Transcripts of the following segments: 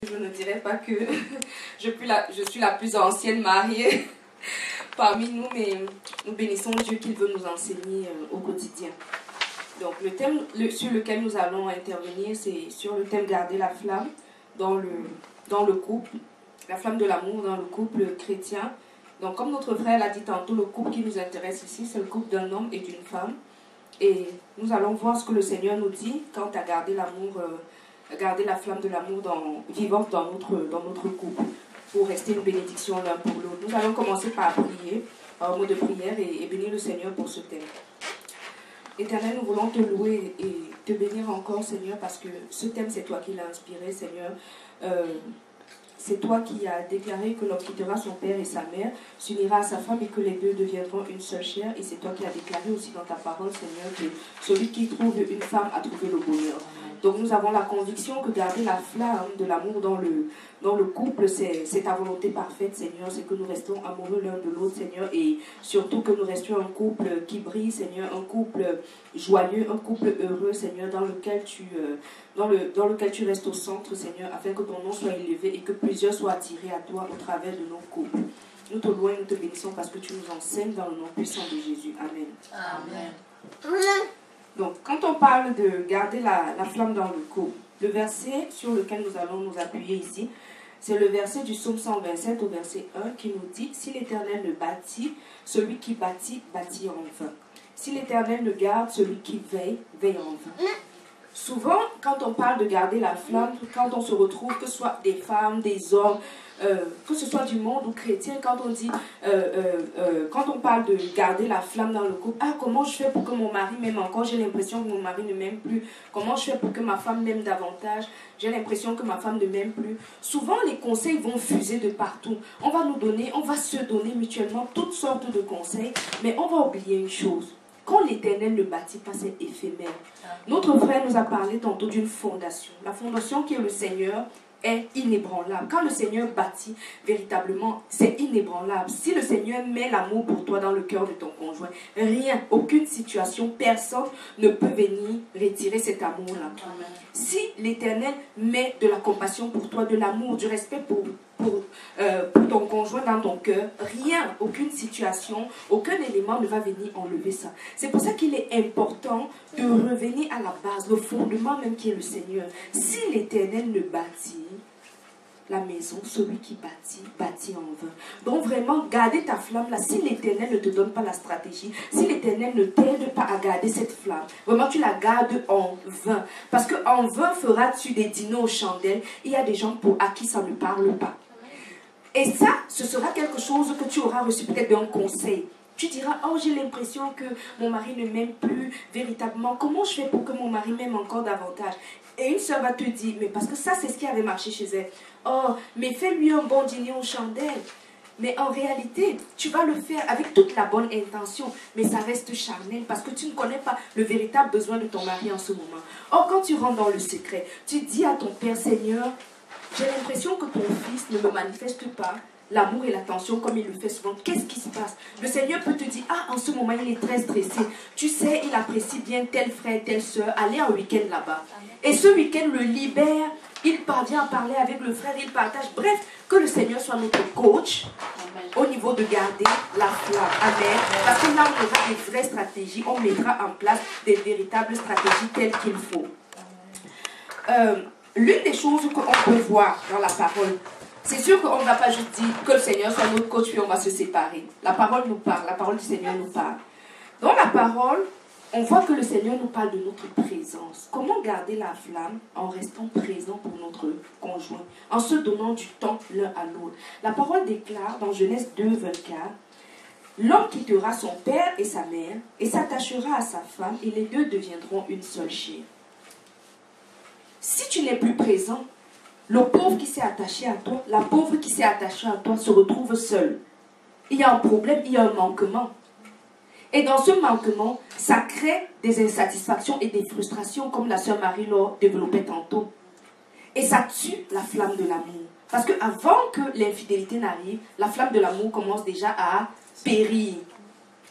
Je ne dirais pas que je suis la plus ancienne mariée parmi nous, mais nous bénissons Dieu qu'il veut nous enseigner au quotidien. Donc le thème sur lequel nous allons intervenir, c'est sur le thème garder la flamme dans le couple, la flamme de l'amour dans le couple chrétien. Donc comme notre frère l'a dit tantôt, le couple qui nous intéresse ici, c'est le couple d'un homme et d'une femme. Et nous allons voir ce que le Seigneur nous dit quant à garder l'amour, garder la flamme de l'amour vivante dans notre couple, pour rester une bénédiction l'un pour l'autre. Nous allons commencer par prier, par un mot de prière et bénir le Seigneur pour ce thème. Éternel, nous voulons te louer et te bénir encore, Seigneur, parce que ce thème, c'est toi qui l'as inspiré, Seigneur. C'est toi qui as déclaré que l'homme quittera son père et sa mère, s'unira à sa femme et que les deux deviendront une seule chair. Et c'est toi qui as déclaré aussi dans ta parole, Seigneur, que celui qui trouve une femme a trouvé le bonheur. Donc nous avons la conviction que garder la flamme de l'amour dans le couple, c'est ta volonté parfaite, Seigneur. C'est que nous restons amoureux l'un de l'autre, Seigneur. Et surtout que nous restions un couple qui brille, Seigneur. Un couple joyeux, un couple heureux, Seigneur, dans lequel tu restes au centre, Seigneur, afin que ton nom soit élevé et que plusieurs soient attirés à toi au travers de nos couples. Nous te louons et nous te bénissons parce que tu nous enseignes dans le nom puissant de Jésus. Amen. Amen. Donc, quand on parle de garder la flamme dans le couple, le verset sur lequel nous allons nous appuyer ici, c'est le verset du psaume 127 au verset 1 qui nous dit « Si l'Éternel le bâtit, celui qui bâtit, bâtit en vain. Si l'Éternel le garde, celui qui veille, veille en vain. » Souvent, quand on parle de garder la flamme, quand on se retrouve, que ce soit des femmes, des hommes, que ce soit du monde ou chrétien, quand on parle de garder la flamme dans le couple, ah, comment je fais pour que mon mari m'aime encore? J'ai l'impression que mon mari ne m'aime plus. Comment je fais pour que ma femme m'aime davantage? J'ai l'impression que ma femme ne m'aime plus. Souvent, les conseils vont fuser de partout. On va se donner mutuellement toutes sortes de conseils, mais on va oublier une chose. Quand l'Éternel ne bâtit pas, c'est éphémère. Notre frère nous a parlé tantôt d'une fondation. La fondation qui est le Seigneur est inébranlable. Quand le Seigneur bâtit, véritablement, c'est inébranlable. Si le Seigneur met l'amour pour toi dans le cœur de ton conjoint, rien, aucune situation, personne ne peut venir retirer cet amour-là. Si l'Éternel met de la compassion pour toi, de l'amour, du respect pour ton conjoint dans ton cœur, rien, aucune situation, aucun élément ne va venir enlever ça. C'est pour ça qu'il est important de revenir à la base, le fondement même qui est le Seigneur. Si l'Éternel ne bâtit la maison, celui qui bâtit, bâtit en vain. Donc vraiment, garder ta flamme là, si l'Éternel ne te donne pas la stratégie, si l'Éternel ne t'aide pas à garder cette flamme, vraiment tu la gardes en vain. Parce qu'en vain feras-tu des dîners aux chandelles, il y a des gens à qui ça ne parle pas. Et ça, ce sera quelque chose que tu auras reçu peut-être d'un conseil. Tu diras, oh, j'ai l'impression que mon mari ne m'aime plus véritablement. Comment je fais pour que mon mari m'aime encore davantage? Et une soeur va te dire, mais parce que ça, c'est ce qui avait marché chez elle. Oh, mais fais-lui un bon dîner aux chandelles. Mais en réalité, tu vas le faire avec toute la bonne intention, mais ça reste charnel parce que tu ne connais pas le véritable besoin de ton mari en ce moment. Or, quand tu rentres dans le secret, tu dis à ton Père, Seigneur, j'ai l'impression que ton fils ne me manifeste pas l'amour et l'attention comme il le fait souvent. Qu'est-ce qui se passe? Le Seigneur peut te dire, ah, en ce moment, il est très stressé. Tu sais, il apprécie bien tel frère, telle soeur. Allez en week-end là-bas. Et ce week-end le libère. Il parvient à parler avec le frère, il partage. Bref, que le Seigneur soit notre coach au niveau de garder la flamme. Amen. Parce que là, on aura des vraies stratégies. On mettra en place des véritables stratégies telles qu'il faut. L'une des choses qu'on peut voir dans la parole, c'est sûr qu'on ne va pas juste dire que le Seigneur soit notre coach puis on va se séparer. La parole nous parle, la parole du Seigneur nous parle. Dans la parole, on voit que le Seigneur nous parle de notre présence. Comment garder la flamme en restant présent pour notre conjoint, en se donnant du temps l'un à l'autre. La parole déclare dans Genèse 2, 24, « L'homme quittera son père et sa mère et s'attachera à sa femme et les deux deviendront une seule chair. » Si tu n'es plus présent, le pauvre qui s'est attaché à toi, la pauvre qui s'est attachée à toi se retrouve seule. Il y a un problème, il y a un manquement. Et dans ce manquement, ça crée des insatisfactions et des frustrations comme la sœur Marie-Laure développait tantôt. Et ça tue la flamme de l'amour. Parce qu'avant que l'infidélité n'arrive, la flamme de l'amour commence déjà à périr.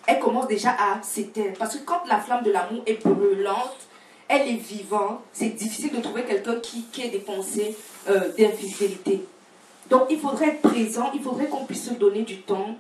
Elle commence déjà à s'éteindre. Parce que quand la flamme de l'amour est brûlante, elle est vivante, c'est difficile de trouver quelqu'un qui ait des pensées d'infidélité. Donc il faudrait être présent, il faudrait qu'on puisse se donner du temps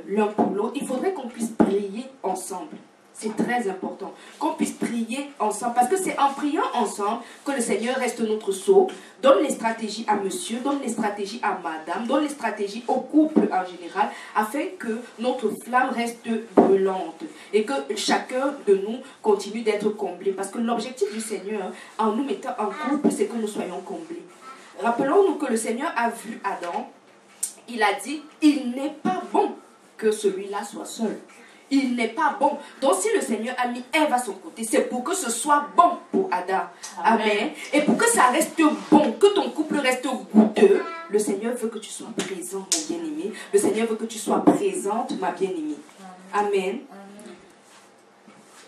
l'un pour l'autre, il faudrait qu'on puisse prier ensemble. C'est très important qu'on puisse prier ensemble, parce que c'est en priant ensemble que le Seigneur reste notre socle, donne les stratégies à monsieur, donne les stratégies à madame, donne les stratégies au couple en général, afin que notre flamme reste brûlante et que chacun de nous continue d'être comblé. Parce que l'objectif du Seigneur, en nous mettant en couple, c'est que nous soyons comblés. Rappelons-nous que le Seigneur a vu Adam, il a dit, il n'est pas bon que celui-là soit seul. Il n'est pas bon. Donc si le Seigneur a mis Ève à son côté, c'est pour que ce soit bon pour Adam. Amen. Et pour que ça reste bon, que ton couple reste goûteux, le Seigneur veut que tu sois présent, mon bien-aimé. Le Seigneur veut que tu sois présente, ma bien-aimée. Amen.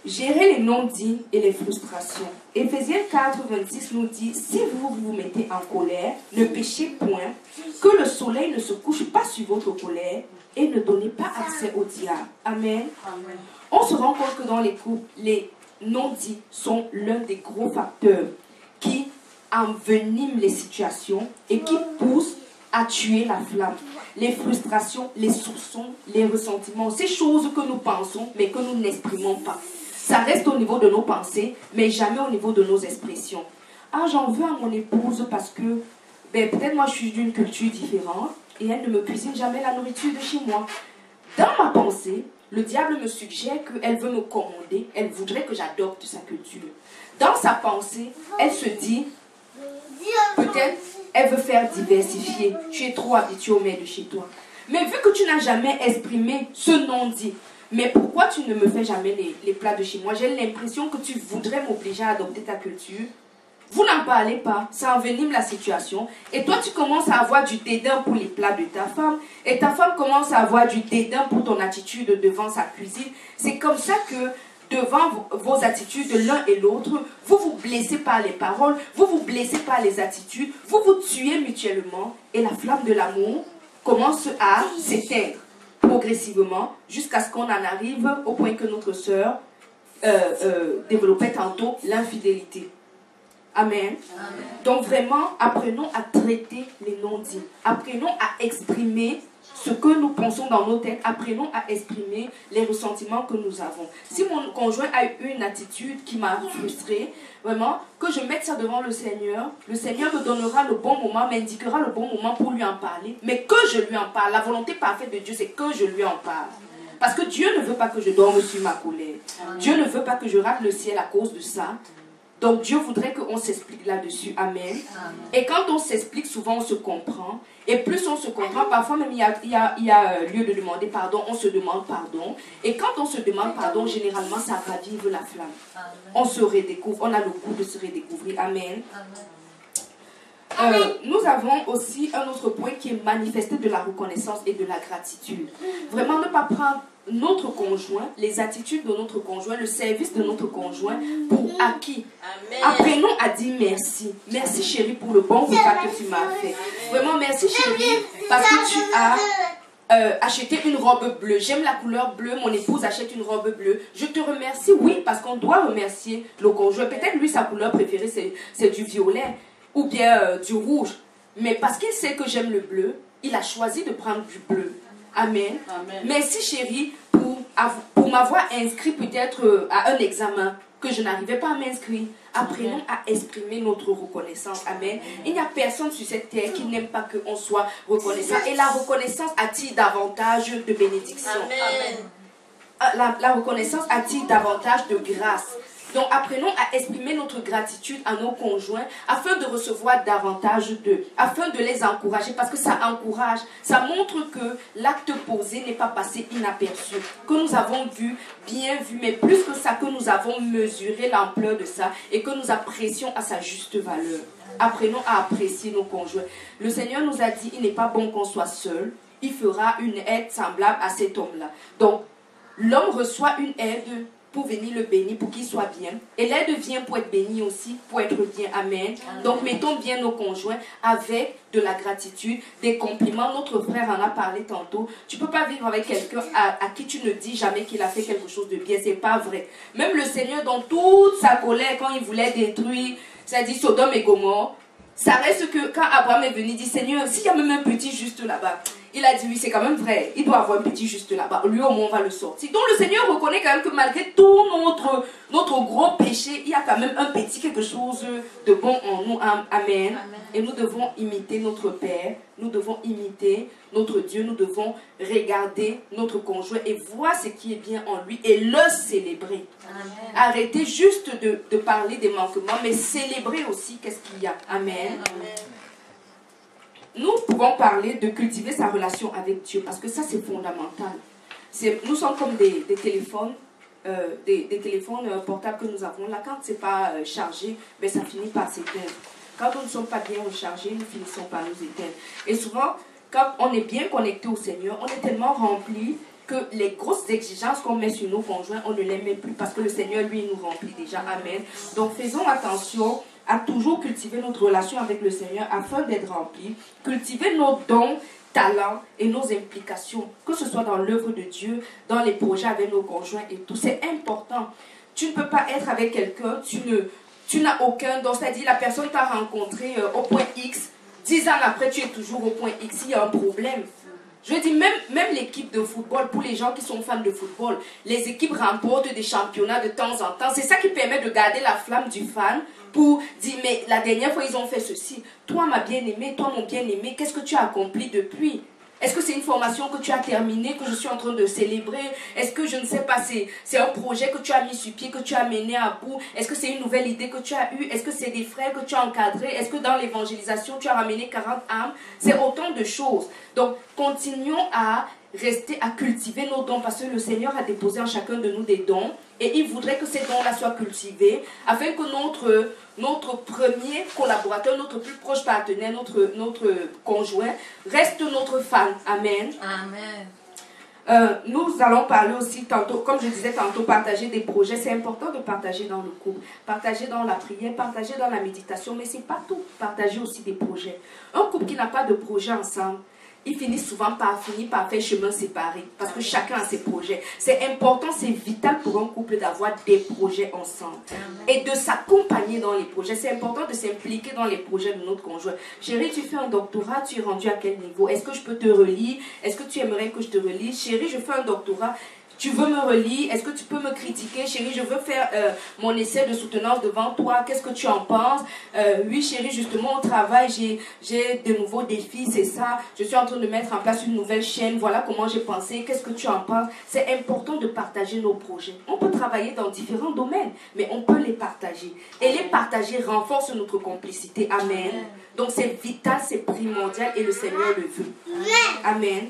Gérer les non-dits et les frustrations. Éphésiens 4, 26 nous dit, si vous vous mettez en colère, ne péchez point, que le soleil ne se couche pas sur votre colère, et ne donnez pas accès au diable. Amen. Amen. On se rend compte que dans les couples, les non-dits sont l'un des gros facteurs qui enveniment les situations et qui poussent à tuer la flamme. Les frustrations, les soupçons, les ressentiments, ces choses que nous pensons mais que nous n'exprimons pas. Ça reste au niveau de nos pensées, mais jamais au niveau de nos expressions. Ah, j'en veux à mon épouse parce que peut-être moi je suis d'une culture différente. Et elle ne me cuisine jamais la nourriture de chez moi. Dans ma pensée, le diable me suggère qu'elle veut me commander, elle voudrait que j'adopte sa culture. Dans sa pensée, elle se dit, peut-être, elle veut faire diversifier. Tu es trop habitué au mets de chez toi. Mais vu que tu n'as jamais exprimé ce non-dit, mais pourquoi tu ne me fais jamais les plats de chez moi? J'ai l'impression que tu voudrais m'obliger à adopter ta culture. Vous n'en parlez pas, ça envenime la situation. Et toi, tu commences à avoir du dédain pour les plats de ta femme. Et ta femme commence à avoir du dédain pour ton attitude devant sa cuisine. C'est comme ça que devant vos attitudes l'un et l'autre, vous vous blessez par les paroles, vous vous blessez par les attitudes, vous vous tuez mutuellement. Et la flamme de l'amour commence à s'éteindre progressivement jusqu'à ce qu'on en arrive au point que notre sœur développait tantôt l'infidélité. Amen. Amen. Donc vraiment, apprenons à traiter les non-dits. Apprenons à exprimer ce que nous pensons dans nos têtes. Apprenons à exprimer les ressentiments que nous avons. Si mon conjoint a eu une attitude qui m'a frustrée, vraiment, que je mette ça devant le Seigneur me donnera le bon moment, m'indiquera le bon moment pour lui en parler. Mais que je lui en parle. La volonté parfaite de Dieu, c'est que je lui en parle. Parce que Dieu ne veut pas que je dorme sur ma colère. Dieu ne veut pas que je rate le ciel à cause de ça. Donc Dieu voudrait qu'on s'explique là-dessus. Amen. Amen. Et quand on s'explique, souvent on se comprend. Et plus on se comprend, parfois même il y a lieu de demander pardon, on se demande pardon. Et quand on se demande pardon, généralement ça ravive la flamme. Amen. On se redécouvre, on a le goût de se redécouvrir. Amen. Nous avons aussi un autre point qui est manifester de la reconnaissance et de la gratitude. Vraiment ne pas prendre notre conjoint, les attitudes de notre conjoint, le service de notre conjoint pour acquis. Amen. Apprenons à dire merci. Merci chérie pour le bon repas que tu m'as fait. Vraiment merci chérie parce que tu as acheté une robe bleue. J'aime la couleur bleue, mon épouse achète une robe bleue. Je te remercie, oui, parce qu'on doit remercier le conjoint. Peut-être lui, sa couleur préférée, c'est du violet ou bien du rouge. Mais parce qu'il sait que j'aime le bleu, il a choisi de prendre du bleu. Amen. Amen. Merci chérie pour m'avoir inscrit peut-être à un examen que je n'arrivais pas à m'inscrire. Apprenons à exprimer notre reconnaissance. Amen. Il n'y a personne sur cette terre qui n'aime pas qu'on soit reconnaissant. Et la reconnaissance attire davantage de bénédictions. Amen. La reconnaissance attire davantage de grâce. Donc apprenons à exprimer notre gratitude à nos conjoints afin de recevoir davantage d'eux, afin de les encourager, parce que ça encourage, ça montre que l'acte posé n'est pas passé inaperçu, que nous avons vu, bien vu, mais plus que ça, que nous avons mesuré l'ampleur de ça et que nous apprécions à sa juste valeur. Apprenons à apprécier nos conjoints. Le Seigneur nous a dit, il n'est pas bon qu'on soit seul, il fera une aide semblable à cet homme-là. Donc, l'homme reçoit une aide pour venir le bénir, pour qu'il soit bien. Et l'aide vient pour être béni aussi, pour être bien. Amen. Donc mettons bien nos conjoints avec de la gratitude, des compliments. Notre frère en a parlé tantôt. Tu ne peux pas vivre avec quelqu'un à qui tu ne dis jamais qu'il a fait quelque chose de bien. C'est pas vrai. Même le Seigneur, dans toute sa colère, quand il voulait détruire, ça dit Sodome et Gomorrhe, ça reste que quand Abraham est venu, il dit Seigneur, s'il y a même un petit juste là-bas, il a dit oui, c'est quand même vrai, il doit avoir un petit juste là-bas, lui au moins on va le sortir. Donc le Seigneur reconnaît quand même que malgré tout notre gros péché, il y a quand même un petit quelque chose de bon en nous. Amen. Et nous devons imiter notre Père, nous devons imiter notre Dieu, nous devons regarder notre conjoint et voir ce qui est bien en lui et le célébrer. Amen. Arrêtez juste de parler des manquements, mais célébrer aussi qu'est-ce qu'il y a. Amen. Amen. Nous pouvons parler de cultiver sa relation avec Dieu parce que ça c'est fondamental. Nous sommes comme des téléphones, des téléphones portables que nous avons. Là, quand ce n'est pas chargé, ben, ça finit par s'éteindre. Quand nous ne sommes pas bien rechargés, nous finissons par nous éteindre. Et souvent, quand on est bien connecté au Seigneur, on est tellement rempli que les grosses exigences qu'on met sur nos conjoints, on ne les met plus parce que le Seigneur, lui, nous remplit déjà. Amen. Donc, faisons attention à toujours cultiver notre relation avec le Seigneur afin d'être remplis, cultiver nos dons, talents et nos implications, que ce soit dans l'œuvre de Dieu, dans les projets avec nos conjoints et tout. C'est important. Tu ne peux pas être avec quelqu'un, tu n'as aucun don, c'est-à-dire la personne t'a rencontré au point X, 10 ans après tu es toujours au point X, il y a un problème. Je dis même l'équipe de football, pour les gens qui sont fans de football, les équipes remportent des championnats de temps en temps. C'est ça qui permet de garder la flamme du fan pour dire, mais la dernière fois ils ont fait ceci. Toi ma bien-aimée, toi mon bien-aimé, qu'est-ce que tu as accompli depuis? Est-ce que c'est une formation que tu as terminée, que je suis en train de célébrer? Est-ce que je ne sais pas, c'est un projet que tu as mis sur pied, que tu as mené à bout? Est-ce que c'est une nouvelle idée que tu as eue? Est-ce que c'est des frères que tu as encadrés? Est-ce que dans l'évangélisation, tu as ramené 40 âmes? C'est autant de choses. Donc, continuons à rester à cultiver nos dons parce que le Seigneur a déposé en chacun de nous des dons et il voudrait que ces dons-là soient cultivés afin que notre premier collaborateur, notre plus proche partenaire, notre conjoint reste notre fan. Amen. Amen. Nous allons parler aussi tantôt, comme je disais tantôt, partager des projets. C'est important de partager dans le couple, partager dans la prière, partager dans la méditation, mais c'est pas tout. Partager aussi des projets. Un couple qui n'a pas de projet ensemble, ils finissent souvent par faire chemin séparé parce que chacun a ses projets. C'est important, c'est vital pour un couple d'avoir des projets ensemble et de s'accompagner dans les projets. C'est important de s'impliquer dans les projets de notre conjoint. Chérie, tu fais un doctorat, tu es rendu à quel niveau? Est-ce que je peux te relire? Est-ce que tu aimerais que je te relise? Chérie, je fais un doctorat. Tu veux me relire? Est-ce que tu peux me critiquer? Chérie, je veux faire mon essai de soutenance devant toi. Qu'est-ce que tu en penses? Oui, chérie, justement, au travail, j'ai de nouveaux défis, c'est ça. Je suis en train de mettre en place une nouvelle chaîne. Voilà comment j'ai pensé. Qu'est-ce que tu en penses? C'est important de partager nos projets. On peut travailler dans différents domaines, mais on peut les partager. Et les partager renforce notre complicité. Amen. Donc, c'est vital, c'est primordial et le Seigneur le veut. Amen.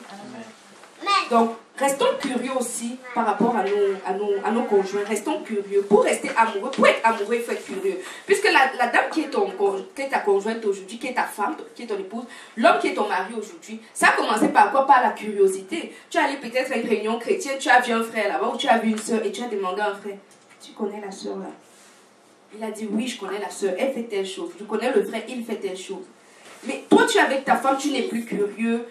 Donc, restons curieux aussi par rapport à nos conjoints. Restons curieux. Pour rester amoureux, pour être amoureux, il faut être curieux. Puisque la dame qui est ta conjointe aujourd'hui, qui est ta femme, qui est ton épouse, l'homme qui est ton mari aujourd'hui, ça a commencé par quoi? Par la curiosité. Tu es allé peut-être à une réunion chrétienne, tu as vu un frère là-bas, ou tu as vu une soeur et tu as demandé à un frère, tu connais la soeur là? Il a dit, oui, je connais la soeur, elle fait telle chose. Je connais le frère, il fait telle chose. Mais toi, tu es avec ta femme, tu n'es plus curieux.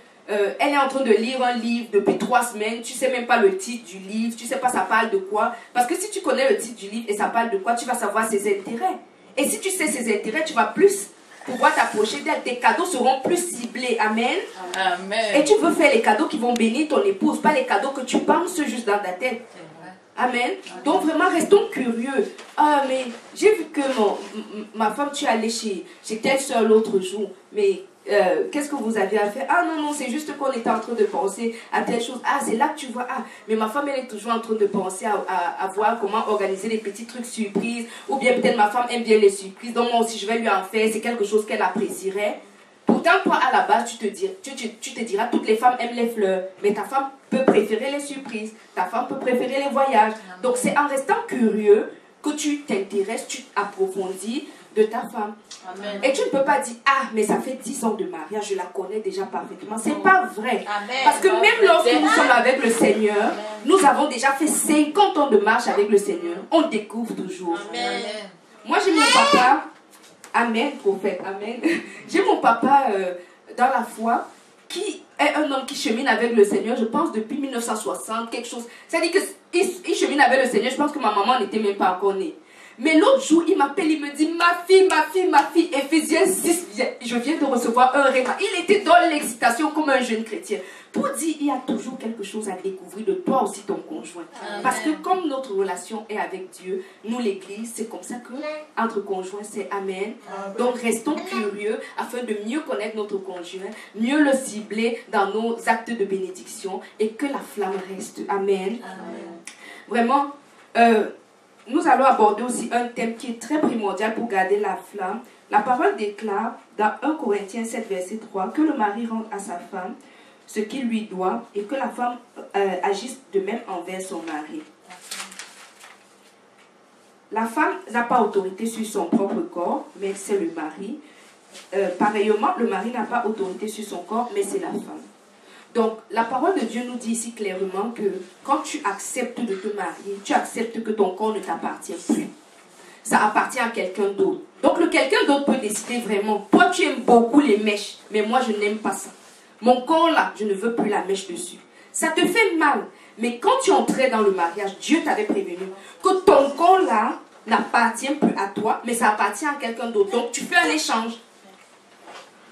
Elle est en train de lire un livre depuis 3 semaines, tu ne sais même pas le titre du livre, tu ne sais pas ça parle de quoi. Parce que si tu connais le titre du livre et ça parle de quoi, tu vas savoir ses intérêts. Et si tu sais ses intérêts, tu vas plus pouvoir t'approcher d'elle. Tes cadeaux seront plus ciblés. Amen. Amen. Et tu veux faire les cadeaux qui vont bénir ton épouse, pas les cadeaux que tu penses juste dans ta tête. Amen. Donc vraiment, restons curieux. Ah, mais j'ai vu que ma femme, tu es allée chez telle soeur l'autre jour. Mais qu'est-ce que vous aviez à faire? Ah non, non, c'est juste qu'on était en train de penser à telle chose. Ah, c'est là que tu vois. Ah, mais ma femme, elle est toujours en train de penser à voir comment organiser les petits trucs surprises. Ou bien peut-être ma femme aime bien les surprises. Donc moi aussi, je vais lui en faire. C'est quelque chose qu'elle apprécierait. Pourtant, toi, à la base, tu te diras, toutes les femmes aiment les fleurs. Mais ta femme peut préférer les surprises. Ta femme peut préférer les voyages. Donc, c'est en restant curieux que tu t'intéresses, tu approfondis, de ta femme. Amen. Et tu ne peux pas dire, ah, mais ça fait 10 ans de mariage, je la connais déjà parfaitement. C'est pas vrai. Amen. Parce que même lorsque nous sommes avec le Seigneur, nous avons déjà fait 50 ans de marche avec le Seigneur. On découvre toujours. Amen. Moi, j'ai mon papa, amen, prophète, amen. J'ai mon papa dans la foi qui est un homme qui chemine avec le Seigneur, je pense, depuis 1960, quelque chose. C'est-à-dire qu'il chemine avec le Seigneur, je pense que ma maman n'était même pas encore née. Mais l'autre jour, il m'appelle, il me dit, ma fille, Éphésiens 6, je viens de recevoir un réma. Il était dans l'excitation comme un jeune chrétien. Pour dire, il y a toujours quelque chose à découvrir de toi aussi, ton conjoint. Amen. Parce que comme notre relation est avec Dieu, nous l'église, c'est comme ça que entre conjoints, c'est amen. Amen. Donc restons curieux afin de mieux connaître notre conjoint, mieux le cibler dans nos actes de bénédiction et que la flamme reste. Amen. Amen. Vraiment, nous allons aborder aussi un thème qui est très primordial pour garder la flamme. La parole déclare dans 1 Corinthiens 7, verset 3, que le mari rende à sa femme ce qu'il lui doit et que la femme agisse de même envers son mari. La femme n'a pas autorité sur son propre corps, mais c'est le mari. Pareillement, le mari n'a pas autorité sur son corps, mais c'est la femme. Donc, la parole de Dieu nous dit ici clairement que quand tu acceptes de te marier, tu acceptes que ton corps ne t'appartient plus. Ça appartient à quelqu'un d'autre. Donc, le quelqu'un d'autre peut décider vraiment. Toi, tu aimes beaucoup les mèches, mais moi, je n'aime pas ça. Mon corps là, je ne veux plus la mèche dessus. Ça te fait mal. Mais quand tu entrais dans le mariage, Dieu t'avait prévenu que ton corps là n'appartient plus à toi, mais ça appartient à quelqu'un d'autre. Donc, tu fais un échange.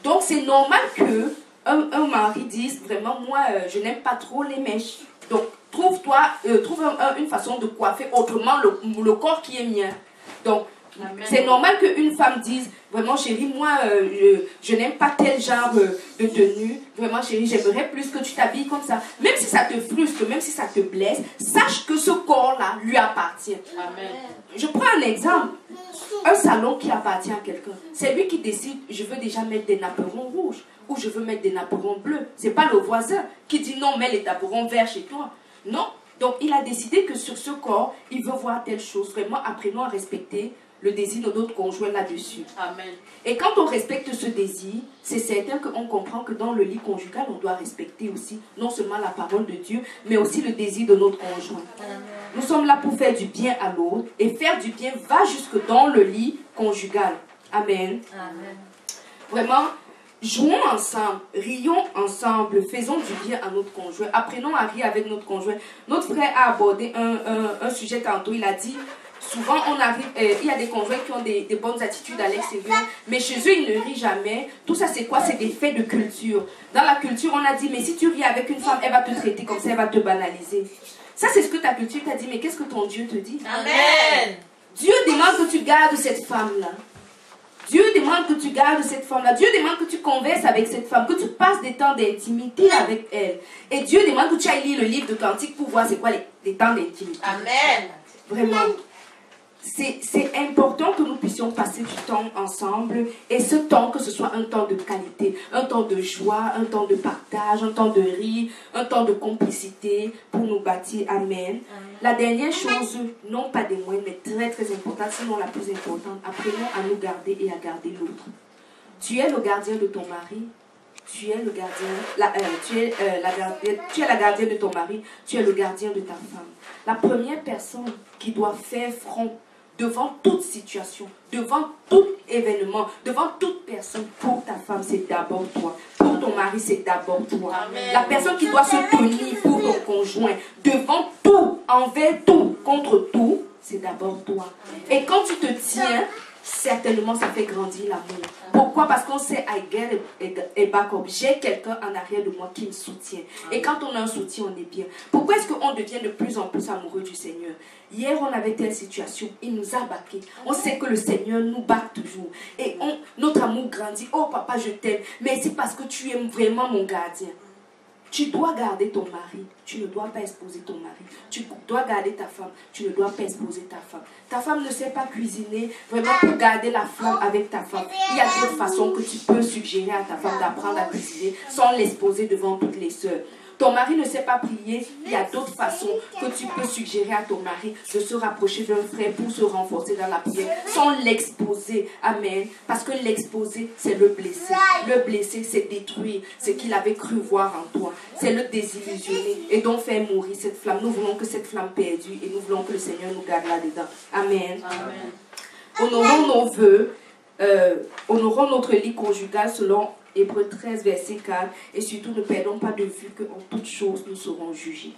Donc, c'est normal que un mari dise vraiment, moi, je n'aime pas trop les mèches. Donc, trouve une façon de coiffer autrement le corps qui est mien. Donc, c'est normal qu'une femme dise, vraiment chérie, moi, je n'aime pas tel genre de tenue. Vraiment chérie, j'aimerais plus que tu t'habilles comme ça. Même si ça te frustre, même si ça te blesse, sache que ce corps-là lui appartient. Amen. Je prends un exemple. Un salon qui appartient à quelqu'un. C'est lui qui décide, je veux déjà mettre des napperons rouges ou je veux mettre des napperons bleus. C'est pas le voisin qui dit non, mets les napperons verts chez toi. Non. Donc, il a décidé que sur ce corps, il veut voir telle chose. Vraiment, apprenons à respecter le désir de notre conjoint là-dessus. Amen. Et quand on respecte ce désir, c'est certain qu'on comprend que dans le lit conjugal, on doit respecter aussi non seulement la parole de Dieu, mais aussi le désir de notre conjoint. Amen. Nous sommes là pour faire du bien à l'autre, et faire du bien va jusque dans le lit conjugal. Amen. Amen. Vraiment, jouons ensemble, rions ensemble, faisons du bien à notre conjoint, apprenons à rire avec notre conjoint. Notre frère a abordé un sujet tantôt, il a dit... Souvent, on arrive, il y a des conjoints qui ont des bonnes attitudes à l'extérieur, mais chez eux, ils ne rient jamais. Tout ça, c'est quoi? C'est des faits de culture. Dans la culture, on a dit, mais si tu ris avec une femme, elle va te traiter comme ça, elle va te banaliser. Ça, c'est ce que ta culture t'a dit, mais qu'est-ce que ton Dieu te dit? Amen. Dieu demande que tu gardes cette femme-là. Dieu demande que tu gardes cette femme-là. Dieu demande que tu converses avec cette femme, que tu passes des temps d'intimité avec elle. Et Dieu demande que tu ailles lire le livre de Cantique pour voir c'est quoi les temps d'intimité. Amen. Vraiment. C'est important que nous puissions passer du temps ensemble et ce temps, que ce soit un temps de qualité, un temps de joie, un temps de partage, un temps de rire, un temps de complicité pour nous bâtir. Amen. La dernière chose, non pas des moindres, mais très très importante, sinon la plus importante, apprenons à nous garder et à garder l'autre. Tu es le gardien de ton mari, tu es le gardien, tu es la gardienne de ton mari, tu es le gardien de ta femme. La première personne qui doit faire front devant toute situation, devant tout événement, devant toute personne, pour ta femme, c'est d'abord toi. Pour ton mari, c'est d'abord toi. Amen. La personne qui doit se tenir pour ton conjoint, devant tout, envers tout, contre tout, c'est d'abord toi. Et quand tu te tiens, certainement ça fait grandir l'amour. Pourquoi? Parce qu'on sait I get a backup. J'ai quelqu'un en arrière de moi qui me soutient. Et quand on a un soutien, on est bien. Pourquoi est-ce qu'on devient de plus en plus amoureux du Seigneur? Hier, on avait telle situation, il nous a baqués. On sait que le Seigneur nous bat toujours. Et notre amour grandit. Oh papa, je t'aime. Mais c'est parce que tu aimes vraiment mon gardien. Tu dois garder ton mari. Tu ne dois pas exposer ton mari. Tu dois garder ta femme. Tu ne dois pas exposer ta femme. Ta femme ne sait pas cuisiner. Vraiment, pour garder la flamme avec ta femme, il y a d'autres façons que tu peux suggérer à ta femme d'apprendre à cuisiner sans l'exposer devant toutes les sœurs. Ton mari ne sait pas prier, il y a d'autres façons que tu peux suggérer à ton mari de se rapprocher d'un frère pour se renforcer dans la prière, sans l'exposer. Amen. Parce que l'exposer, c'est le blesser. Le blesser, c'est détruire ce qu'il avait cru voir en toi. C'est le désillusionner et donc faire mourir cette flamme. Nous voulons que cette flamme perdure et nous voulons que le Seigneur nous garde là-dedans. Amen. Amen. Honorons nos vœux, honorons notre lit conjugal selon Hébreux 13, verset 4. Et surtout, ne perdons pas de vue qu'en toutes choses, nous serons jugés.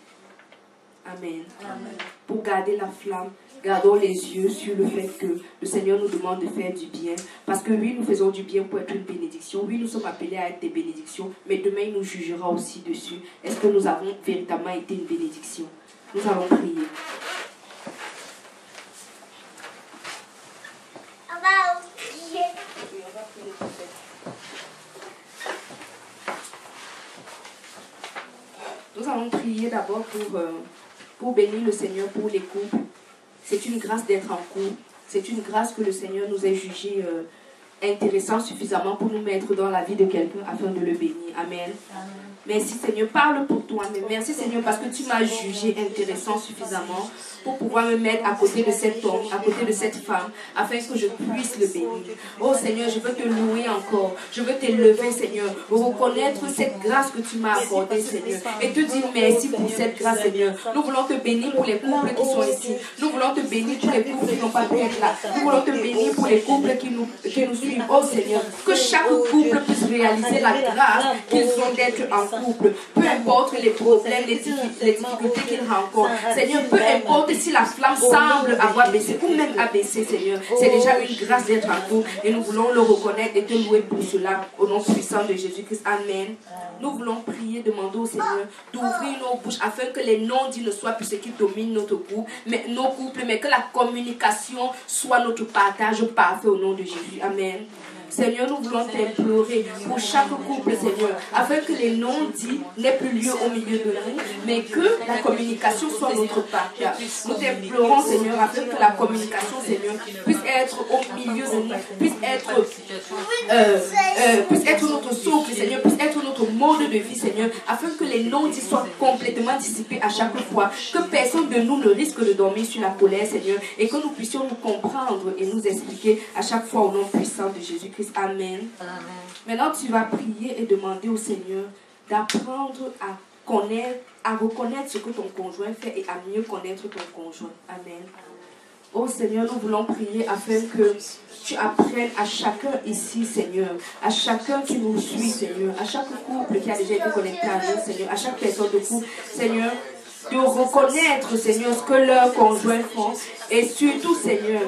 Amen. Amen. Pour garder la flamme, gardons les yeux sur le fait que le Seigneur nous demande de faire du bien. Parce que oui, nous faisons du bien pour être une bénédiction. Oui, nous sommes appelés à être des bénédictions. Mais demain, il nous jugera aussi dessus. Est-ce que nous avons véritablement été une bénédiction? Nous allons prier. Nous allons prier d'abord pour bénir le Seigneur pour les couples. C'est une grâce d'être en couple. C'est une grâce que le Seigneur nous ait jugé intéressant suffisamment pour nous mettre dans la vie de quelqu'un afin de le bénir. Amen. Amen. Merci Seigneur, parle pour toi. Mais merci Seigneur parce que tu m'as jugé intéressant suffisamment pour pouvoir me mettre à côté de cet homme, à côté de cette femme, afin que je puisse le bénir. Oh Seigneur, je veux te louer encore. Je veux t'élever Seigneur, reconnaître cette grâce que tu m'as accordée Seigneur. Et te dire merci pour cette grâce Seigneur. Nous voulons te bénir pour les couples qui sont ici. Nous voulons te bénir pour les couples qui n'ont pas pu être là. Nous voulons te bénir pour les couples qui nous suivent. Oh Seigneur, que chaque couple puisse réaliser la grâce qu'ils ont d'être en couple. Peu importe les problèmes, les difficultés qu'ils rencontrent. Seigneur, peu importe si la flamme semble avoir baissé ou même abaissé, Seigneur. C'est déjà une grâce d'être en couple et nous voulons le reconnaître et te louer pour cela. Au nom puissant de Jésus-Christ. Amen. Nous voulons prier, demander au Seigneur d'ouvrir nos bouches afin que les non-dits ne soient plus ce qui domine notre couple, mais nos couples, mais que la communication soit notre partage parfait au nom de Jésus. Amen. Seigneur, nous voulons t'implorer pour chaque couple, Seigneur, afin que les non-dits n'aient plus lieu au milieu de nous, mais que la communication soit notre partage. Nous t'implorons, Seigneur, afin que la communication, Seigneur, puisse être au milieu de nous, puisse être notre souffle, Seigneur, puisse être notre mode de vie, Seigneur, afin que les non-dits soient complètement dissipés à chaque fois, que personne de nous ne risque de dormir sur la colère, Seigneur, et que nous puissions nous comprendre et nous expliquer à chaque fois au nom puissant de Jésus-Christ. Amen. Amen. Maintenant, tu vas prier et demander au Seigneur d'apprendre à reconnaître ce que ton conjoint fait et à mieux connaître ton conjoint. Amen. Oh Seigneur, nous voulons prier afin que tu apprennes à chacun ici, Seigneur, à chacun qui nous suit, Seigneur, à chaque couple qui a déjà été connecté à nous, Seigneur, à chaque personne de couple, Seigneur, de reconnaître, Seigneur, ce que leurs conjoints font et surtout, Seigneur,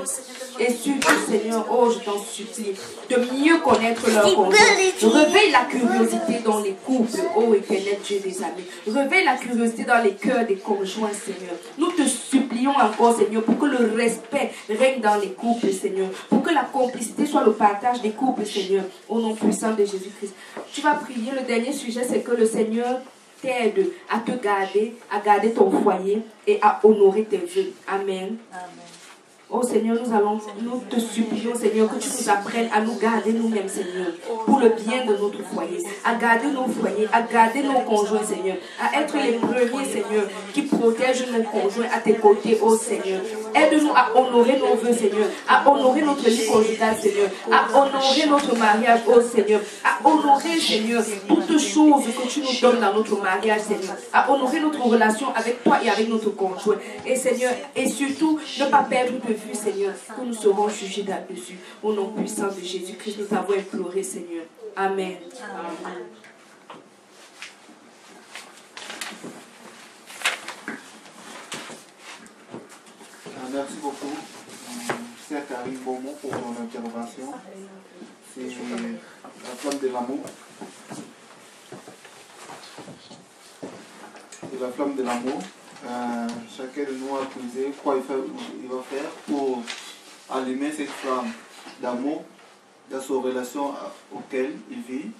oh, je t'en supplie, de mieux connaître leur conjoint. Réveille la curiosité dans les couples, oh éternel Dieu des amis. Réveille la curiosité dans les cœurs des conjoints, Seigneur. Nous te supplions encore, Seigneur, pour que le respect règne dans les couples, Seigneur. Pour que la complicité soit le partage des couples, Seigneur. Au nom puissant de Jésus-Christ. Tu vas prier. Le dernier sujet, c'est que le Seigneur t'aide à te garder, à garder ton foyer et à honorer tes vœux. Amen. Amen. Oh Seigneur, nous te supplions, Seigneur, que tu nous apprennes à nous garder nous-mêmes, Seigneur, pour le bien de notre foyer, à garder nos foyers, à garder nos conjoints, Seigneur, à être les premiers, Seigneur, qui protègent nos conjoints à tes côtés, oh Seigneur. Aide-nous à honorer nos vœux, Seigneur, à honorer notre vie conjugale, Seigneur, à honorer notre mariage, oh Seigneur, à honorer, Seigneur, toutes choses que tu nous donnes dans notre mariage, Seigneur, à honorer notre relation avec toi et avec notre conjoint. Et Seigneur, et surtout, ne pas perdre de vue, Seigneur, que nous serons jugés là-dessus. Au nom puissant de Jésus-Christ, nous t'avons imploré, Seigneur. Amen. Amen. Merci beaucoup, Sœur Karine Beaumont, pour ton intervention. C'est la flamme de l'amour. C'est la flamme de l'amour. Chacun de nous a posé quoi il va faire pour allumer cette flamme d'amour dans sa relation auquel il vit.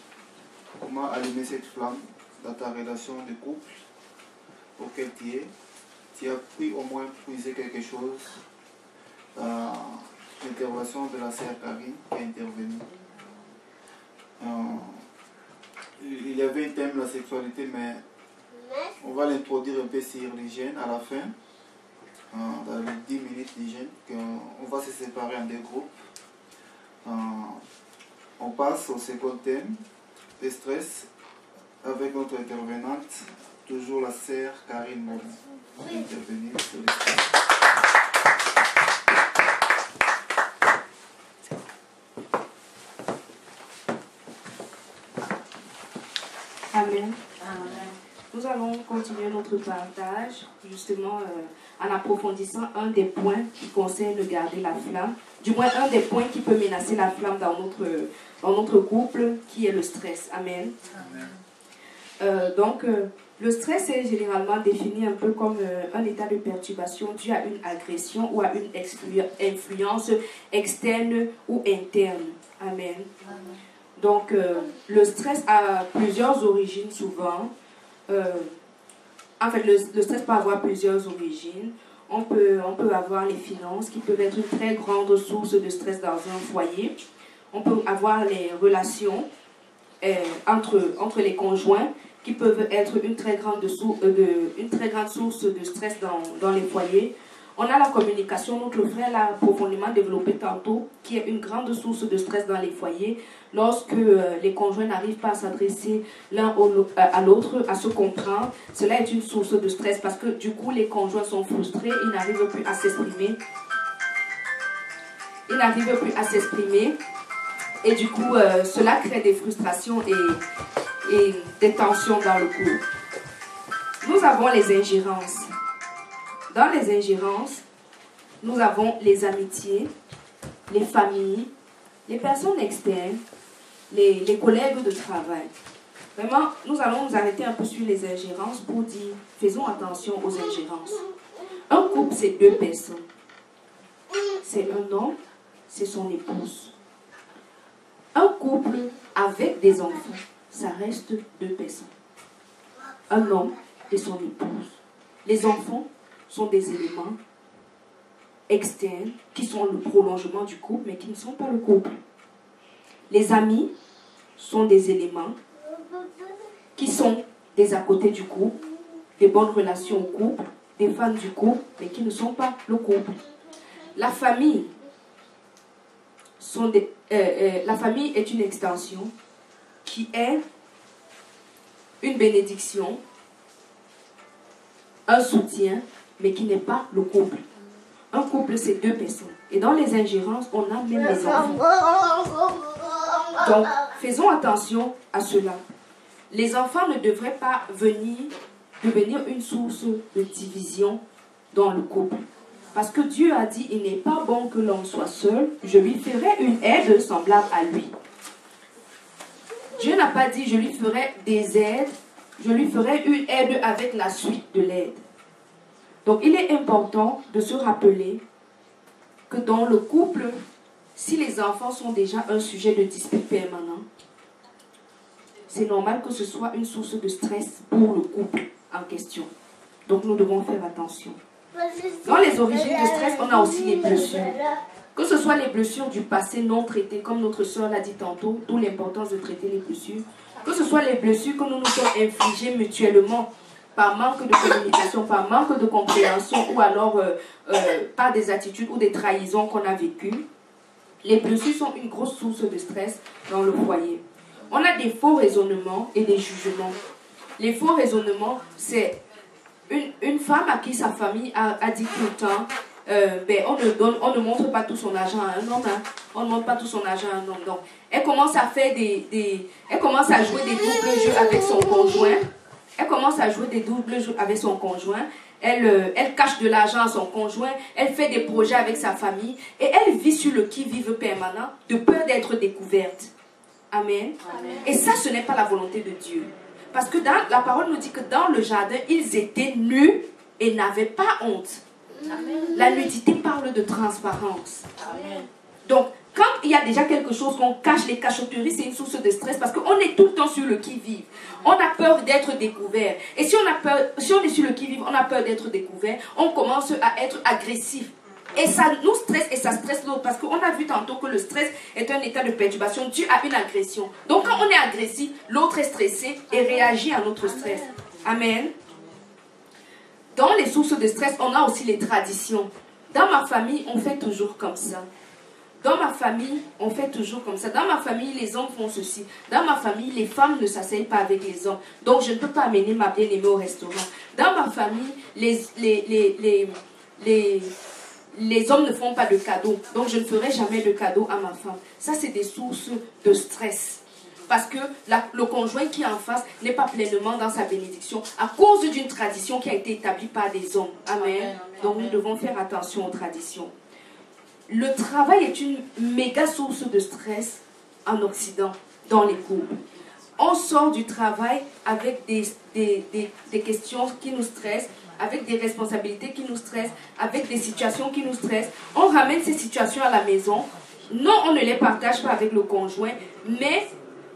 Comment allumer cette flamme dans ta relation de couple auquel tu es. Tu as pu au moins puiser quelque chose dans l'intervention de la sœur Karine qui est intervenue. Il y avait un thème, la sexualité, mais On va l'introduire un peu sur l'hygiène à la fin. Dans les 10 minutes d'hygiène, on va se séparer en deux groupes. On passe au second thème, le stress, avec notre intervenante, toujours la sœur Karine Morin. On va intervenir sur le stress. Amen. Nous allons continuer notre partage, justement, en approfondissant un des points qui concerne garder la flamme, du moins un des points qui peut menacer la flamme dans notre couple, qui est le stress. Amen. Donc, le stress est généralement défini un peu comme un état de perturbation dû à une agression ou à une influence externe ou interne. Amen. Donc, le stress a plusieurs origines souvent. En fait, le stress peut avoir plusieurs origines. On peut avoir les finances qui peuvent être une très grande source de stress dans un foyer. On peut avoir les relations entre les conjoints qui peuvent être une très grande source de stress dans les foyers. On a la communication, notre frère l'a profondément développé tantôt, qui est une grande source de stress dans les foyers. Lorsque les conjoints n'arrivent pas à s'adresser l'un à l'autre, à se comprendre, cela est une source de stress parce que du coup les conjoints sont frustrés, ils n'arrivent plus à s'exprimer. Et du coup, cela crée des frustrations et des tensions dans le couple. Nous avons les ingérences. Dans les ingérences, nous avons les amitiés, les familles, les personnes externes, les collègues de travail. Vraiment, nous allons nous arrêter un peu sur les ingérences pour dire, faisons attention aux ingérences. Un couple, c'est deux personnes. C'est un homme, c'est son épouse. Un couple avec des enfants, ça reste deux personnes. Un homme et son épouse. Les enfants sont des éléments externes qui sont le prolongement du couple, mais qui ne sont pas le couple. Les amis sont des éléments qui sont des à côté du couple, des bonnes relations au couple, des fans du couple, mais qui ne sont pas le couple. La famille est une extension qui est une bénédiction, un soutien, mais qui n'est pas le couple. Un couple, c'est deux personnes. Et dans les ingérences, on a même les enfants. Donc, faisons attention à cela. Les enfants ne devraient pas devenir une source de division dans le couple. Parce que Dieu a dit, il n'est pas bon que l'homme soit seul, je lui ferai une aide semblable à lui. Dieu n'a pas dit, je lui ferai des aides, je lui ferai une aide avec la suite de l'aide. Donc, il est important de se rappeler que dans le couple, si les enfants sont déjà un sujet de dispute permanent, c'est normal que ce soit une source de stress pour le couple en question. Donc, nous devons faire attention. Dans les origines de stress, on a aussi les blessures. Que ce soit les blessures du passé non traitées, comme notre soeur l'a dit tantôt, d'où l'importance de traiter les blessures. Que ce soit les blessures que nous nous sommes infligées mutuellement par manque de communication, par manque de compréhension ou alors par des attitudes ou des trahisons qu'on a vécues. Les blessures sont une grosse source de stress dans le foyer. On a des faux raisonnements et des jugements. Les faux raisonnements, c'est une femme à qui sa famille a dit tout le temps on ne montre pas tout son argent à un homme, hein. On ne montre pas tout son argent à un homme. Donc, elle commence à faire elle commence à jouer des doubles jeux avec son conjoint. Elle cache de l'argent à son conjoint. Elle fait des projets avec sa famille. Et elle vit sur le qui-vive permanent de peur d'être découverte. Amen. Amen. Et ça, ce n'est pas la volonté de Dieu. Parce que la parole nous dit que dans le jardin, ils étaient nus et n'avaient pas honte. Amen. La nudité parle de transparence. Amen. Donc, quand il y a déjà quelque chose qu'on cache, les cachotteries, c'est une source de stress parce qu'on est tout le temps sur le qui-vive. On a peur d'être découvert. Et si on est sur le qui-vive, on a peur d'être découvert, on commence à être agressif. Et ça nous stresse et ça stresse l'autre parce qu'on a vu tantôt que le stress est un état de perturbation dû à une agression. Donc quand on est agressif, l'autre est stressé et réagit à notre stress. Amen. Dans les sources de stress, on a aussi les traditions. Dans ma famille, on fait toujours comme ça. Dans ma famille, on fait toujours comme ça. Dans ma famille, les hommes font ceci. Dans ma famille, les femmes ne s'asseyent pas avec les hommes. Donc, je ne peux pas amener ma bien-aimée au restaurant. Dans ma famille, les hommes ne font pas de cadeaux. Donc, je ne ferai jamais de cadeaux à ma femme. Ça, c'est des sources de stress. Parce que le conjoint qui est en face n'est pas pleinement dans sa bénédiction à cause d'une tradition qui a été établie par des hommes. Amen. Donc, nous devons faire attention aux traditions. Le travail est une méga source de stress en Occident, dans les couples. On sort du travail avec des questions qui nous stressent, avec des responsabilités qui nous stressent, avec des situations qui nous stressent. On ramène ces situations à la maison. Non, on ne les partage pas avec le conjoint, mais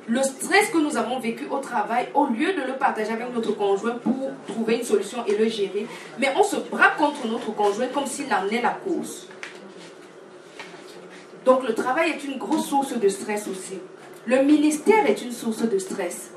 le stress que nous avons vécu au travail, au lieu de le partager avec notre conjoint pour trouver une solution et le gérer, mais on se braque contre notre conjoint comme s'il en est la cause. Donc le travail est une grosse source de stress aussi. Le ministère est une source de stress.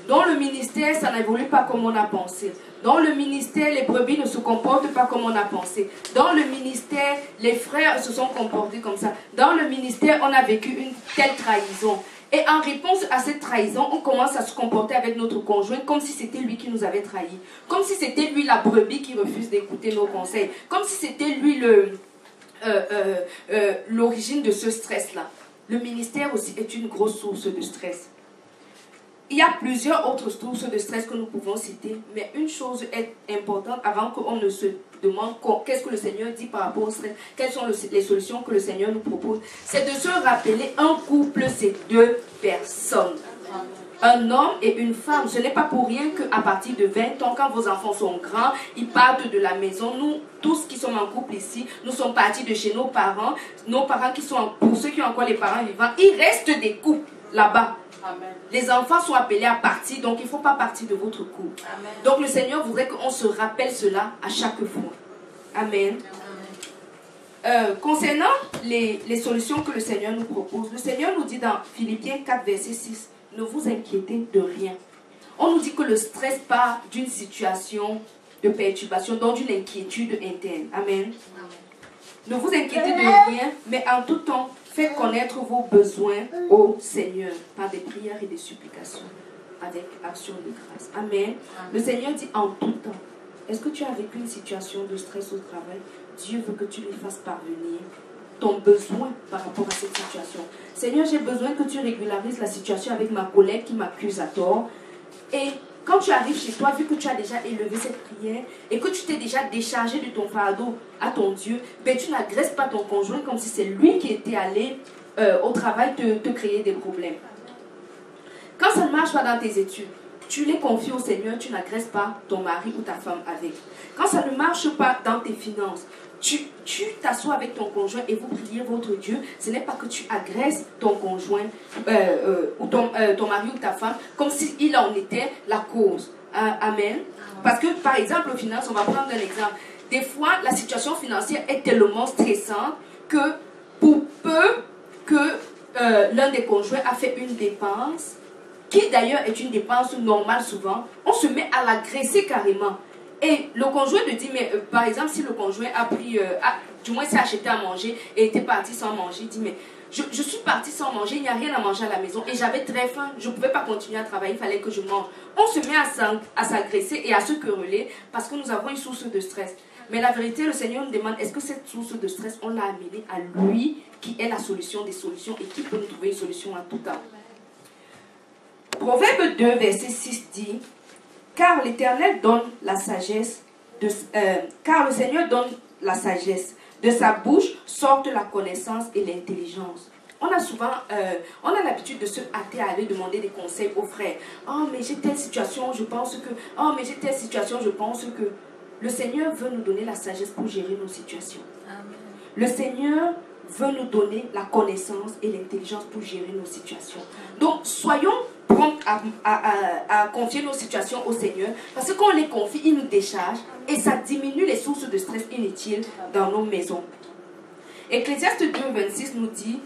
Dans le ministère, ça n'évolue pas comme on a pensé. Dans le ministère, les brebis ne se comportent pas comme on a pensé. Dans le ministère, les frères se sont comportés comme ça. Dans le ministère, on a vécu une telle trahison. Et en réponse à cette trahison, on commence à se comporter avec notre conjoint comme si c'était lui qui nous avait trahis. Comme si c'était lui la brebis qui refuse d'écouter nos conseils. Comme si c'était lui l'origine de ce stress-là. Le ministère aussi est une grosse source de stress. Il y a plusieurs autres sources de stress que nous pouvons citer, mais une chose est importante avant qu'on ne se demande qu'est-ce que le Seigneur dit par rapport au stress, quelles sont les solutions que le Seigneur nous propose, c'est de se rappeler un couple, c'est deux personnes. Un homme et une femme. Ce n'est pas pour rien qu'à partir de 20 ans, quand vos enfants sont grands, ils partent de la maison. Nous, tous qui sommes en couple ici, nous sommes partis de chez nos parents qui sont, pour ceux qui ont encore les parents vivants, il reste des couples là-bas. Amen. Les enfants sont appelés à partir, donc il ne faut pas partir de votre couple. Amen. Donc le Seigneur voudrait qu'on se rappelle cela à chaque fois. Amen. Concernant les solutions que le Seigneur nous propose, le Seigneur nous dit dans Philippiens 4, verset 6, ne vous inquiétez de rien. On nous dit que le stress part d'une situation de perturbation, donc d'une inquiétude interne. Amen. Ne vous inquiétez de rien, mais en tout temps, faites connaître vos besoins au Seigneur par des prières et des supplications, avec action de grâce. Amen. Le Seigneur dit en tout temps. Est-ce que tu as vécu une situation de stress au travail? Dieu veut que tu lui fasses parvenir ton besoin par rapport à cette situation. Seigneur, j'ai besoin que tu régularises la situation avec ma collègue qui m'accuse à tort. Et quand tu arrives chez toi, vu que tu as déjà élevé cette prière et que tu t'es déjà déchargé de ton fardeau à ton Dieu, ben tu n'agresses pas ton conjoint comme si c'est lui qui était allé au travail te créer des problèmes. Quand ça ne marche pas dans tes études, tu les confies au Seigneur, tu n'agresses pas ton mari ou ta femme avec. Quand ça ne marche pas dans tes finances, tu t'assois avec ton conjoint et vous priez votre Dieu. Ce n'est pas que tu agresses ton conjoint ou ton mari ou ta femme comme s'il en était la cause. Amen. Parce que, par exemple, aux finances, on va prendre un exemple. Des fois, la situation financière est tellement stressante que pour peu que l'un des conjoints a fait une dépense, qui d'ailleurs est une dépense normale souvent, on se met à l'agresser carrément. Et le conjoint te dit, mais par exemple, si le conjoint a pris, du moins s'est acheté à manger et était parti sans manger, il dit, mais je suis parti sans manger, il n'y a rien à manger à la maison et j'avais très faim, je ne pouvais pas continuer à travailler, il fallait que je mange. On se met à s'agresser et à se quereller parce que nous avons une source de stress. Mais la vérité, le Seigneur nous demande, est-ce que cette source de stress, on l'a amenée à lui qui est la solution des solutions et qui peut nous trouver une solution à tout temps. Proverbe 2, verset 6 dit, car l'Éternel donne la sagesse, car le Seigneur donne la sagesse. De sa bouche sortent la connaissance et l'intelligence. On a souvent, on a l'habitude de se hâter à aller demander des conseils aux frères. Oh, mais j'ai telle situation, je pense que... Oh, mais j'ai telle situation, je pense que... Le Seigneur veut nous donner la sagesse pour gérer nos situations. Amen. Le Seigneur veut nous donner la connaissance et l'intelligence pour gérer nos situations. Donc, soyons prompts à confier nos situations au Seigneur, parce que quand on les confie, il nous décharge et ça diminue les sources de stress inutiles dans nos maisons. Ecclésiaste 2, 26 nous dit,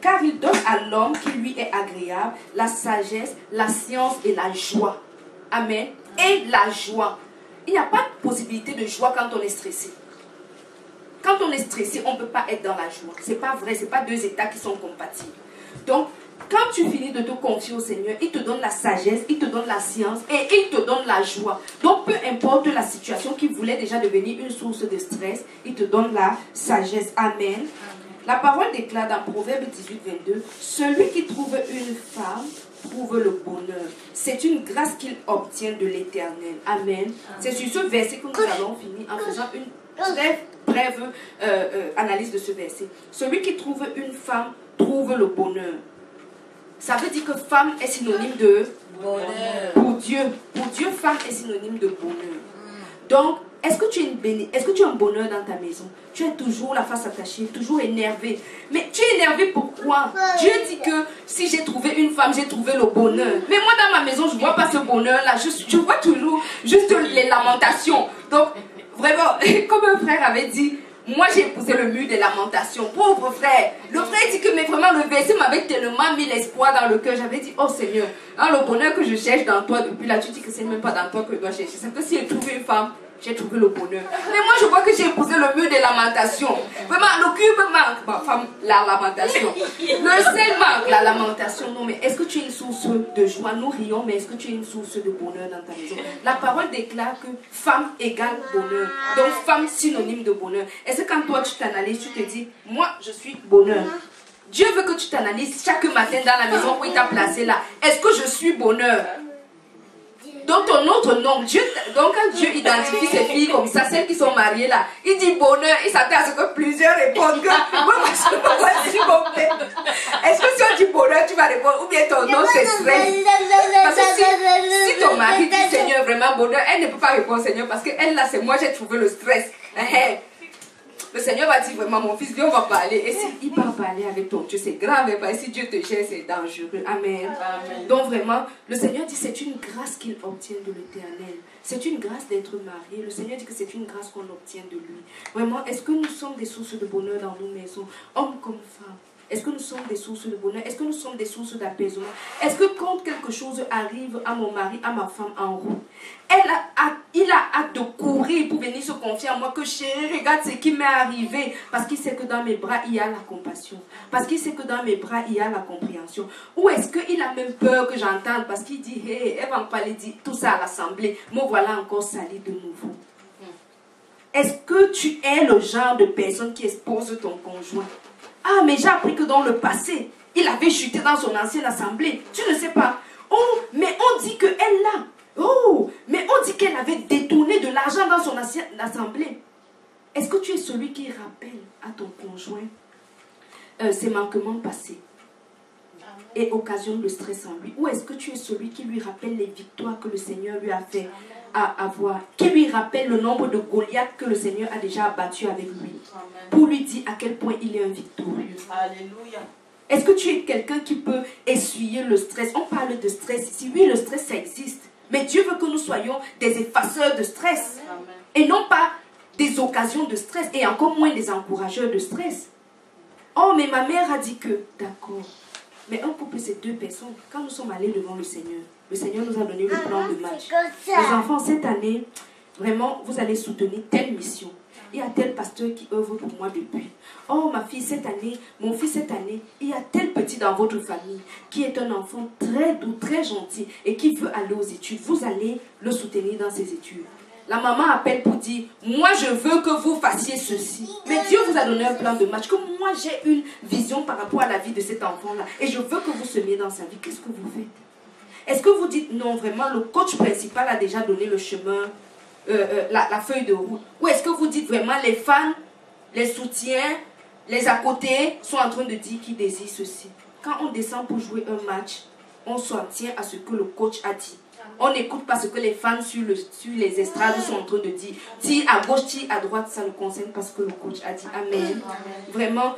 car il donne à l'homme qui lui est agréable la sagesse, la science et la joie. Amen. Et la joie. Il n'y a pas de possibilité de joie quand on est stressé. Quand on est stressé, on ne peut pas être dans la joie. Ce n'est pas vrai, ce n'est pas deux états qui sont compatibles. Donc, quand tu finis de te confier au Seigneur, il te donne la sagesse, il te donne la science et il te donne la joie. Donc, peu importe la situation qui voulait déjà devenir une source de stress, il te donne la sagesse. Amen. La parole déclare dans Proverbe 18, 22, « Celui qui trouve une femme trouve le bonheur. C'est une grâce qu'il obtient de l'Éternel. » Amen. C'est sur ce verset que nous allons finir en faisant une très brève analyse de ce verset. Celui qui trouve une femme trouve le bonheur. Ça veut dire que femme est synonyme de bonheur. Pour Dieu, femme est synonyme de bonheur. Donc, est-ce que tu as un bonheur dans ta maison? Tu es toujours la face attachée, toujours énervé. Mais tu es énervé pourquoi? Dieu dit que si j'ai trouvé une femme, j'ai trouvé le bonheur. Mais moi, dans ma maison, je ne vois pas ce bonheur-là. Je vois toujours juste les lamentations. Donc, vraiment, comme un frère avait dit, moi j'ai épousé le mur des lamentations. Pauvre frère. Le frère dit que mais vraiment le verset m'avait tellement mis l'espoir dans le cœur. J'avais dit, oh Seigneur, hein, le bonheur que je cherche dans toi depuis là, tu dis que c'est même pas dans toi que je dois chercher. C'est que si j'ai trouvé une femme, j'ai trouvé le bonheur. Mais moi je vois que j'ai épousé le mur des lamentations. Vraiment, le cube manque. Ma femme, la lamentation. Le sel manque, la lamentation. Non, mais est-ce que tu es une source de joie? Nous rions, mais est-ce que tu es une source de bonheur dans ta maison? La parole déclare que femme égale bonheur. Donc femme synonyme de bonheur. Est-ce que quand toi tu t'analyses, tu te dis, moi je suis bonheur? Dieu veut que tu t'analyses chaque matin dans la maison où il t'a placé là. Est-ce que je suis bonheur? Donc ton autre nom, Dieu, donc quand Dieu identifie ces filles comme ça, celles qui sont mariées là, il dit bonheur, il s'attend à ce que plusieurs répondent que est-ce que si on dit bonheur, tu vas répondre, ou bien ton nom c'est stress? Parce que si ton mari dit Seigneur vraiment bonheur, elle ne peut pas répondre Seigneur parce qu'elle là c'est moi j'ai trouvé le stress. Le Seigneur va dire vraiment, mon fils, viens, on va parler. Et s'il part parler avec ton Dieu, c'est grave. Et si Dieu te gère, c'est dangereux. Amen. Amen. Donc vraiment, le Seigneur dit, c'est une grâce qu'il obtient de l'Éternel. C'est une grâce d'être marié. Le Seigneur dit que c'est une grâce qu'on obtient de lui. Vraiment, est-ce que nous sommes des sources de bonheur dans nos maisons, hommes comme femmes? Est-ce que nous sommes des sources de bonheur? Est-ce que nous sommes des sources d'apaisement? Est-ce que quand quelque chose arrive à mon mari, à ma femme en route, il a hâte de courir pour venir se confier à moi que chérie, regarde ce qui m'est arrivé. Parce qu'il sait que dans mes bras, il y a la compassion. Parce qu'il sait que dans mes bras, il y a la compréhension. Ou est-ce qu'il a même peur que j'entende parce qu'il dit, hey, elle va me parler, dit tout ça à l'assemblée. Me voilà encore sali de nouveau. Est-ce que tu es le genre de personne qui expose ton conjoint? Ah, mais j'ai appris que dans le passé, il avait chuté dans son ancienne assemblée. Tu ne sais pas. Oh, mais on dit qu'elle l'a. Oh, mais on dit qu'elle avait détourné de l'argent dans son ancienne assemblée. Est-ce que tu es celui qui rappelle à ton conjoint ses manquements passés et occasionne le stress en lui? Ou est-ce que tu es celui qui lui rappelle les victoires que le Seigneur lui a fait avoir, qui lui rappelle le nombre de Goliaths que le Seigneur a déjà abattu avec lui, pour lui dire à quel point il est un victorieux? Alléluia. Est-ce que tu es quelqu'un qui peut essuyer le stress? On parle de stress ici. Oui, le stress, ça existe. Mais Dieu veut que nous soyons des effaceurs de stress. Amen. Et non pas des occasions de stress. Et encore moins des encourageurs de stress. Oh, mais ma mère a dit que... D'accord. Mais un couple, c'est deux personnes. Quand nous sommes allés devant le Seigneur nous a donné le plan de match. Les enfants, cette année, vraiment, vous allez soutenir telle mission. Il y a tel pasteur qui œuvre pour moi depuis. Oh, ma fille, cette année, mon fils, cette année, il y a tel petit dans votre famille qui est un enfant très doux, très gentil et qui veut aller aux études. Vous allez le soutenir dans ses études. La maman appelle pour dire, moi je veux que vous fassiez ceci. Mais Dieu vous a donné un plan de match, que moi j'ai une vision par rapport à la vie de cet enfant-là. Et je veux que vous semiez dans sa vie. Qu'est-ce que vous faites? Est-ce que vous dites, non, vraiment, le coach principal a déjà donné le chemin, la feuille de route? Ou est-ce que vous dites vraiment, les fans, les soutiens, les à côté sont en train de dire qu'ils désirent ceci? Quand on descend pour jouer un match, on s'en tient à ce que le coach a dit. On n'écoute pas ce que les fans sur les estrades sont en train de dire. Tire à gauche, tire à droite, ça ne concerne pas ce que le coach a dit. Amen. Vraiment,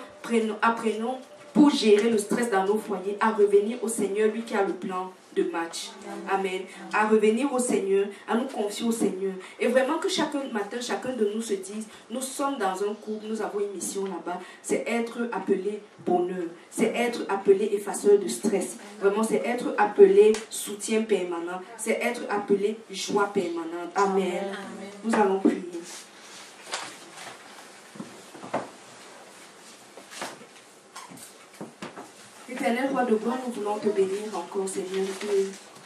apprenons pour gérer le stress dans nos foyers, à revenir au Seigneur, lui qui a le plan de match. Amen. À revenir au Seigneur, à nous confier au Seigneur. Et vraiment que chaque matin, chacun de nous se dise, nous sommes dans un couple, nous avons une mission là-bas, c'est être appelé bonheur, c'est être appelé effaceur de stress. Vraiment, c'est être appelé soutien permanent, c'est être appelé joie permanente. Amen. Amen. Nous allons prier. Éternel roi de gloire, nous voulons te bénir encore, Seigneur,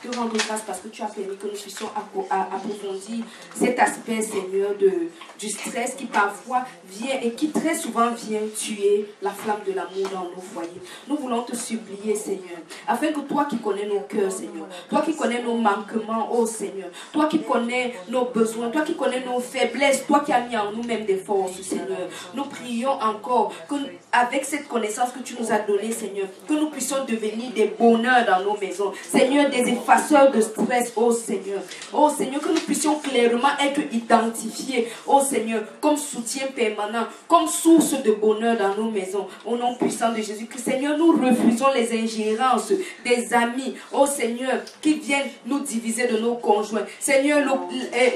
te rendre grâce parce que tu as permis que nous puissions approfondir cet aspect, Seigneur, du stress qui parfois vient et qui très souvent vient tuer la flamme de l'amour dans nos foyers. Nous voulons te supplier, Seigneur, afin que toi qui connais nos cœurs, Seigneur, toi qui connais nos manquements, oh Seigneur, toi qui connais nos besoins, toi qui connais nos faiblesses, toi qui as mis en nous-mêmes des forces, Seigneur, nous prions encore que avec cette connaissance que tu nous as donnée, Seigneur, que nous puissions devenir des bonheurs dans nos maisons, Seigneur, des effaceurs de stress, oh Seigneur, que nous puissions clairement être identifiés, oh Seigneur, comme soutien permanent, comme source de bonheur dans nos maisons, au nom puissant de Jésus-Christ. Seigneur, nous refusons les ingérences des amis, oh Seigneur, qui viennent nous diviser de nos conjoints. Seigneur,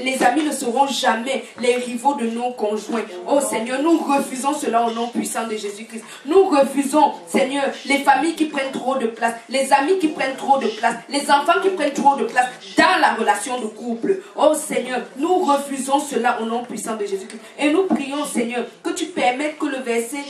les amis ne seront jamais les rivaux de nos conjoints. Oh Seigneur, nous refusons cela au nom puissant de Jésus-Christ. Nous refusons, Seigneur, les familles qui prennent trop de place, les amis qui prennent trop de place, les enfants qui prennent trop de place dans la relation de couple. Oh Seigneur, nous refusons cela au nom puissant de Jésus-Christ. Et nous prions, Seigneur, que tu permettes que le verset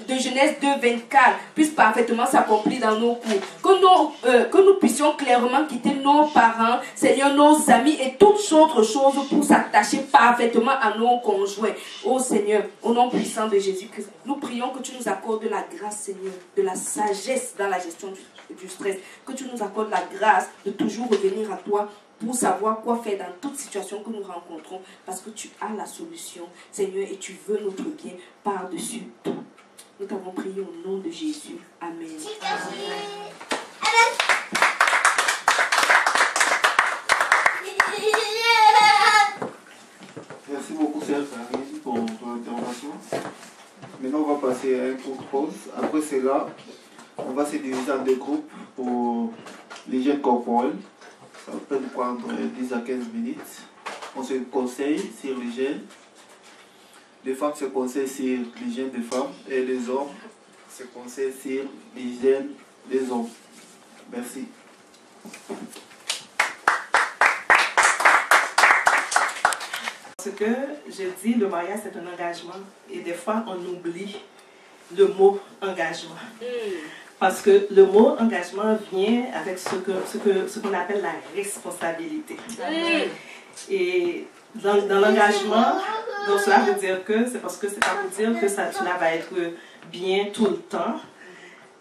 de Genèse 2:24 puisse parfaitement s'accomplir dans nos cours. Que nous puissions clairement quitter nos parents, Seigneur, nos amis et toutes autres choses pour s'attacher parfaitement à nos conjoints. Oh Seigneur, au nom puissant de Jésus-Christ, nous prions que tu nous accordes la grâce, Seigneur, de la sagesse dans la gestion du stress. Que tu nous accordes la grâce de toujours revenir à toi pour savoir quoi faire dans toute situation que nous rencontrons, parce que tu as la solution, Seigneur, et tu veux notre bien par-dessus tout. Nous t'avons prié au nom de Jésus. Amen. Merci beaucoup, Sœur Karine, pour ton intervention. Maintenant, on va passer à une courte pause. Après cela, on va se diviser en deux groupes pour l'hygiène corporelle. Ça peut nous prendre 10 à 15 minutes. On se conseille sur l'hygiène. Les femmes se conseillent sur l'hygiène des femmes et les hommes se conseillent sur l'hygiène des hommes. Merci. Ce que je dis, le mariage c'est un engagement et des fois on oublie le mot engagement. Parce que le mot engagement vient avec ce qu'on appelle la responsabilité. Et dans l'engagement, donc cela veut dire que c'est parce que c'est pas pour dire que cela va être bien tout le temps.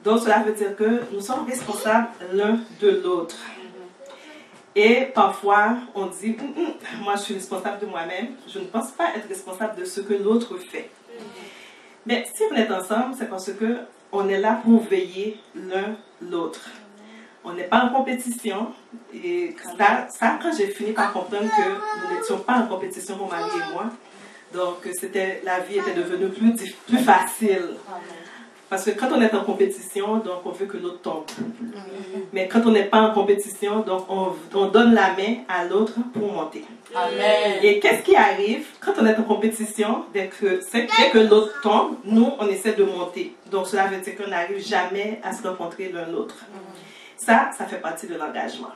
Donc cela veut dire que nous sommes responsables l'un de l'autre. Et parfois on dit, moi je suis responsable de moi-même, je ne pense pas être responsable de ce que l'autre fait. Mais si on est ensemble, c'est parce que on est là pour veiller l'un l'autre. On n'est pas en compétition. Et ça, quand j'ai fini par comprendre que nous n'étions pas en compétition, mon mari et moi, donc la vie était devenue plus facile. Parce que quand on est en compétition, donc on veut que l'autre tombe. Mais quand on n'est pas en compétition, donc on donne la main à l'autre pour monter. Amen. Et qu'est-ce qui arrive quand on est en compétition? Dès que l'autre tombe, nous, on essaie de monter. Donc cela veut dire qu'on n'arrive jamais à se rencontrer l'un l'autre. Ça fait partie de l'engagement.